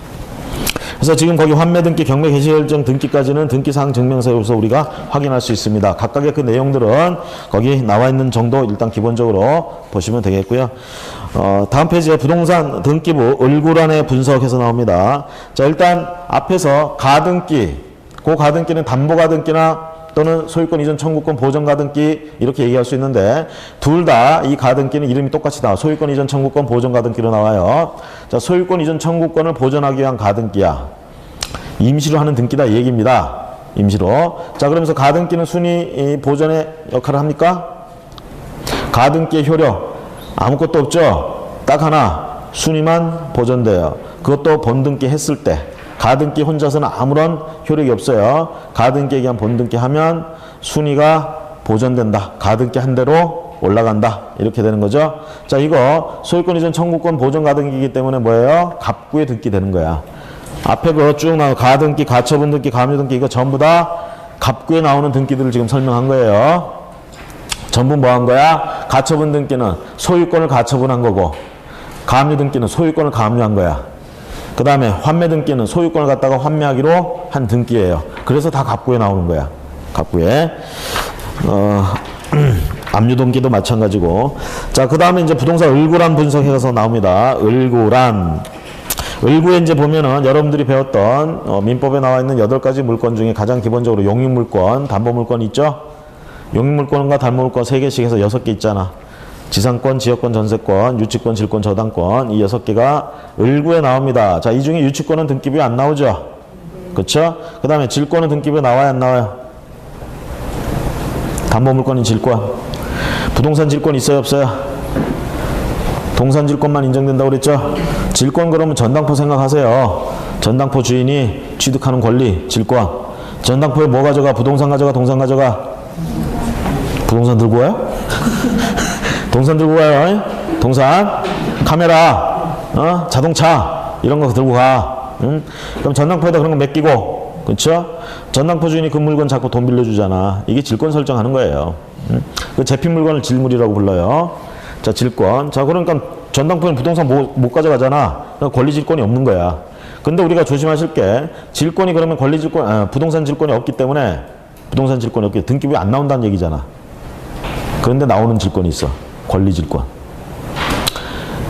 Speaker 1: 그래서 지금 거기 환매 등기, 경매 개시 결정 등기까지는 등기사항 증명서에서 우리가 확인할 수 있습니다. 각각의 그 내용들은 거기 나와 있는 정도 일단 기본적으로 보시면 되겠고요. 다음 페이지에 부동산 등기부 을구란에 분석해서 나옵니다. 자, 일단 앞에서 가등기, 그 가등기는 담보가등기나 또는 소유권 이전 청구권 보전 가등기 이렇게 얘기할 수 있는데 둘 다 이 가등기는 이름이 똑같이 나와. 소유권 이전 청구권 보전 가등기로 나와요. 자, 소유권 이전 청구권을 보전하기 위한 가등기야. 임시로 하는 등기다 이 얘기입니다. 임시로. 자, 그러면서 가등기는 순위 보전의 역할을 합니까? 가등기의 효력 아무것도 없죠. 딱 하나 순위만 보전돼요. 그것도 본등기 했을 때. 가등기 혼자서는 아무런 효력이 없어요. 가등기에 의한 본등기 하면 순위가 보전된다. 가등기 한 대로 올라간다. 이렇게 되는 거죠. 자, 이거 소유권 이전 청구권 보전 가등기이기 때문에 뭐예요? 갑구에 등기 되는 거야. 앞에 그 쭉 나온 가등기, 가처분 등기, 가압류 등기 이거 전부 다 갑구에 나오는 등기들을 지금 설명한 거예요. 전부 뭐 한 거야? 가처분 등기는 소유권을 가처분한 거고 가압류 등기는 소유권을 가압류한 거야. 그 다음에 환매 등기는 소유권을 갖다가 환매하기로 한 등기예요. 그래서 다 갑구에 나오는 거야. 갑구에. 압류 등기도 마찬가지고. 자, 그 다음에 이제 부동산 을구란 분석해서 나옵니다. 을구란. 을구에 이제 보면은 여러분들이 배웠던 민법에 나와 있는 8가지 물권 중에 가장 기본적으로 용익물권, 담보물권 있죠? 용익물권과 담보물권 3개씩 해서 6개 있잖아. 지상권, 지역권, 전세권, 유치권, 질권, 저당권 이 6개가 을구에 나옵니다. 자, 이 중에 유치권은 등기부에 안 나오죠? 그쵸? 그 다음에 질권은 등기부에 나와요, 안 나와요? 담보물권인 질권. 부동산 질권 있어요, 없어요? 동산 질권만 인정된다고 그랬죠? 질권 그러면 전당포 생각하세요. 전당포 주인이 취득하는 권리, 질권. 전당포에 뭐 가져가? 부동산 가져가, 동산 가져가? 부동산 들고 와요? 동산 들고 가요. 동산, 카메라, 자동차 이런 거 들고 가. 응? 그럼 전당포에다 그런 거 맡기고, 그렇죠? 전당포 주인이 그 물건 자꾸 돈 빌려주잖아. 이게 질권 설정하는 거예요. 응? 그 잡힌 물건을 질물이라고 불러요. 자, 질권. 자, 그러니까 전당포에는 부동산 못 가져가잖아. 그러니까 권리 질권이 없는 거야. 근데 우리가 조심하실 게 질권이 그러면 권리 질권, 부동산 질권이 없기 때문에 부동산 질권이 없기 때문에 등기부에 안 나온다는 얘기잖아. 그런데 나오는 질권이 있어. 권리질권.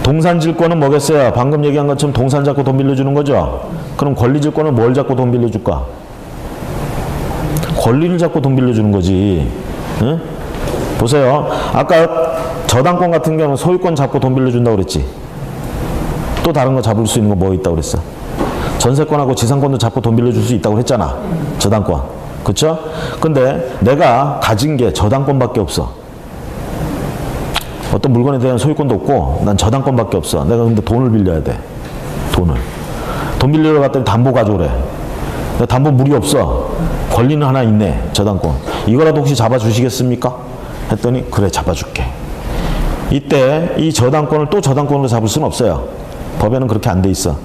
Speaker 1: 동산질권은 뭐겠어요? 방금 얘기한 것처럼 동산 잡고 돈 빌려주는 거죠? 그럼 권리질권은 뭘 잡고 돈 빌려줄까? 권리를 잡고 돈 빌려주는 거지. 응? 보세요. 아까 저당권 같은 경우는 소유권 잡고 돈 빌려준다고 그랬지. 또 다른 거 잡을 수 있는 거 뭐 있다고 그랬어? 전세권하고 지상권도 잡고 돈 빌려줄 수 있다고 했잖아. 저당권. 그쵸? 근데 내가 가진 게 저당권밖에 없어. 어떤 물건에 대한 소유권도 없고 난 저당권밖에 없어. 내가 근데 돈을 빌려야 돼. 돈 빌리러 갔더니 담보 가져오래. 내가 담보 물이 없어. 권리는 하나 있네. 저당권. 이거라도 혹시 잡아주시겠습니까? 했더니 그래 잡아줄게. 이때 이 저당권을 또 저당권으로 잡을 수는 없어요. 법에는 그렇게 안 돼 있어.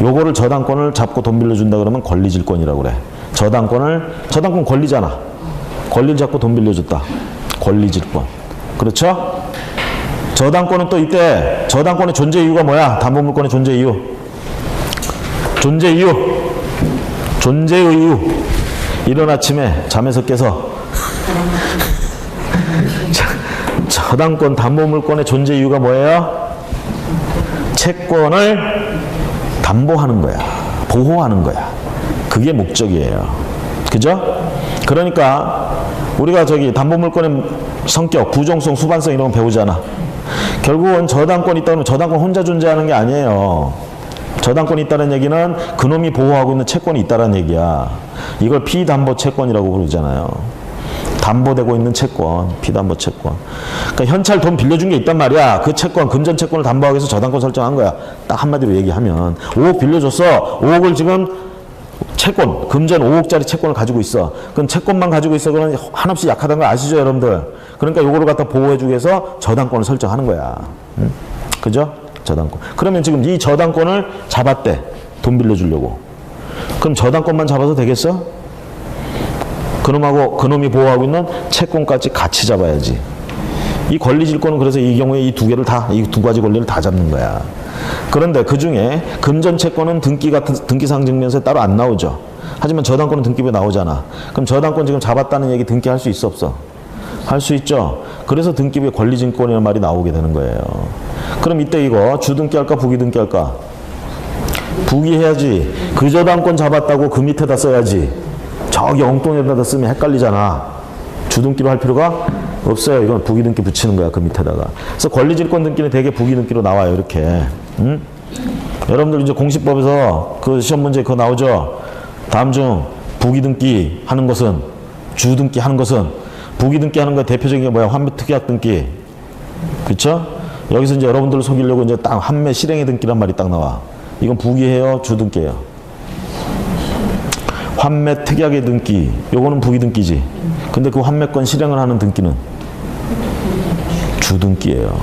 Speaker 1: 요거를 저당권을 잡고 돈 빌려준다 그러면 권리질권이라고 그래. 저당권 권리잖아. 권리를 잡고 돈 빌려줬다. 권리질권. 그렇죠? 저당권은 또 이때 저당권의 존재 이유가 뭐야? 담보물권의 존재 이유. 존재 이유. 존재의 이유. 이른 아침에 잠에서 깨서 저당권 담보물권의 존재 이유가 뭐예요? 채권을 담보하는 거야. 보호하는 거야. 그게 목적이에요. 그죠? 그러니까 우리가 저기 담보물권의 성격, 부정성, 수반성 이런 거 배우잖아. 결국은 저당권이 있다 그러면 저당권 혼자 존재하는 게 아니에요. 저당권이 있다는 얘기는 그놈이 보호하고 있는 채권이 있다는 얘기야. 이걸 피담보 채권이라고 부르잖아요. 담보되고 있는 채권, 피담보 채권. 그러니까 현찰 돈 빌려준 게 있단 말이야. 그 채권, 금전 채권을 담보하기 위해서 저당권 설정한 거야. 딱 한마디로 얘기하면 5억 빌려줬어. 5억을 지금 채권, 금전 5억짜리 채권을 가지고 있어. 그럼 채권만 가지고 있어. 그러면 한없이 약하다는 거 아시죠, 여러분들? 그러니까 요거를 갖다 보호해주기 위해서 저당권을 설정하는 거야. 그죠? 저당권. 그러면 지금 이 저당권을 잡았대. 돈 빌려주려고. 그럼 저당권만 잡아서 되겠어? 그놈이 보호하고 있는 채권까지 같이 잡아야지. 이 권리질권은 그래서 이 경우에 이 두 개를 다, 이 두 가지 권리를 다 잡는 거야. 그런데 그 중에 금전 채권은 등기상 증명서에 따로 안 나오죠. 하지만 저당권은 등기부에 나오잖아. 그럼 저당권 지금 잡았다는 얘기 등기할 수 있어, 없어? 할 수 있죠. 그래서 등기부에 권리증권이라는 말이 나오게 되는 거예요. 그럼 이때 이거 주등기 할까 부기등기 할까? 부기 해야지. 그 저당권 잡았다고 그 밑에다 써야지. 저기 엉뚱에다가 쓰면 헷갈리잖아. 주등기로 할 필요가 없어요. 이건 부기등기 붙이는 거야, 그 밑에다가. 그래서 권리질권 등기는 대개 부기등기로 나와요, 이렇게. 응? 여러분들 이제 공시법에서 그 시험 문제 그거 나오죠? 다음 중 부기등기 하는 것은, 주등기 하는 것은, 부기등기 하는 거 대표적인 게 뭐야? 환매특약 등기. 그쵸? 여기서 이제 여러분들을 속이려고 이제 딱 환매 실행의 등기란 말이 딱 나와. 이건 부기예요, 주등기예요? 환매 특약의 등기, 요거는 부기등기지. 근데 그 환매권 실행을 하는 등기는 주등기예요.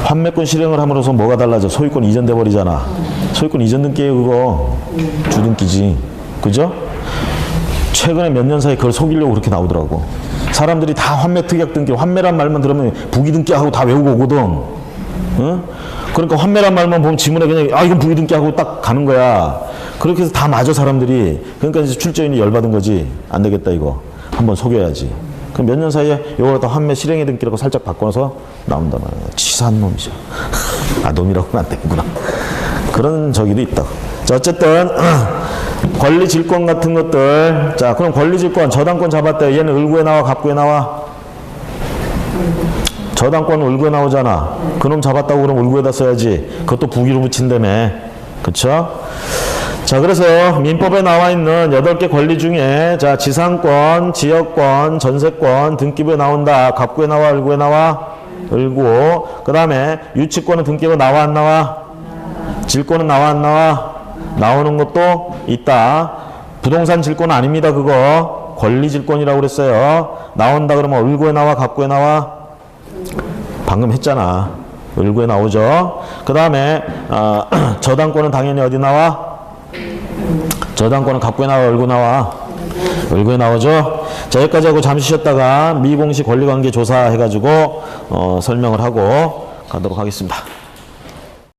Speaker 1: 환매권 실행을 함으로써 뭐가 달라져? 소유권 이전돼 버리잖아. 소유권 이전 등기예요, 그거. 주등기지. 그죠? 최근에 몇 년 사이에 그걸 속이려고 그렇게 나오더라고. 사람들이 다 환매 특약 등기, 환매란 말만 들으면 부기등기하고 다 외우고 오거든. 응? 그러니까 환매란 말만 보면 지문에 그냥 이건 부기등기하고 딱 가는 거야. 그렇게 해서 다 맞아, 사람들이. 그러니까 이제 출제인이 열받은 거지. 안 되겠다, 이거. 한번 속여야지. 그럼 몇 년 사이에 이걸 갖다 환매 실행의 등기라고 살짝 바꿔서 나온단 말이야. 치사한 놈이죠. 아, 놈이라고 하면 안 되구나. 그런 저기도 있다. 자, 어쨌든 권리질권 같은 것들. 자, 그럼 권리질권, 저당권 잡았대. 얘는 을구에 나와, 갑구에 나와? 저당권은 을구에 나오잖아. 그놈 잡았다고 그럼 을구에다 써야지. 그것도 부기로 붙인다며. 그쵸? 자, 그래서 민법에 나와 있는 8개 권리 중에, 자, 지상권, 지역권, 전세권, 등기부에 나온다. 갑구에 나와, 을구에 나와? 을구. 그 다음에 유치권은 등기부에 나와, 안 나와? 질권은 나와, 안 나와? 나오는 것도 있다. 부동산 질권은 아닙니다, 그거. 권리질권이라고 그랬어요. 나온다 그러면 을구에 나와, 갑구에 나와? 방금 했잖아. 을구에 나오죠. 그 다음에 저당권은 당연히 어디 나와? 저당권은 갑구에 나와, 을구 나와? 을구에 나오죠. 자, 여기까지 하고 잠시 쉬었다가 미공시 권리관계 조사 해가지고 설명을 하고 가도록 하겠습니다.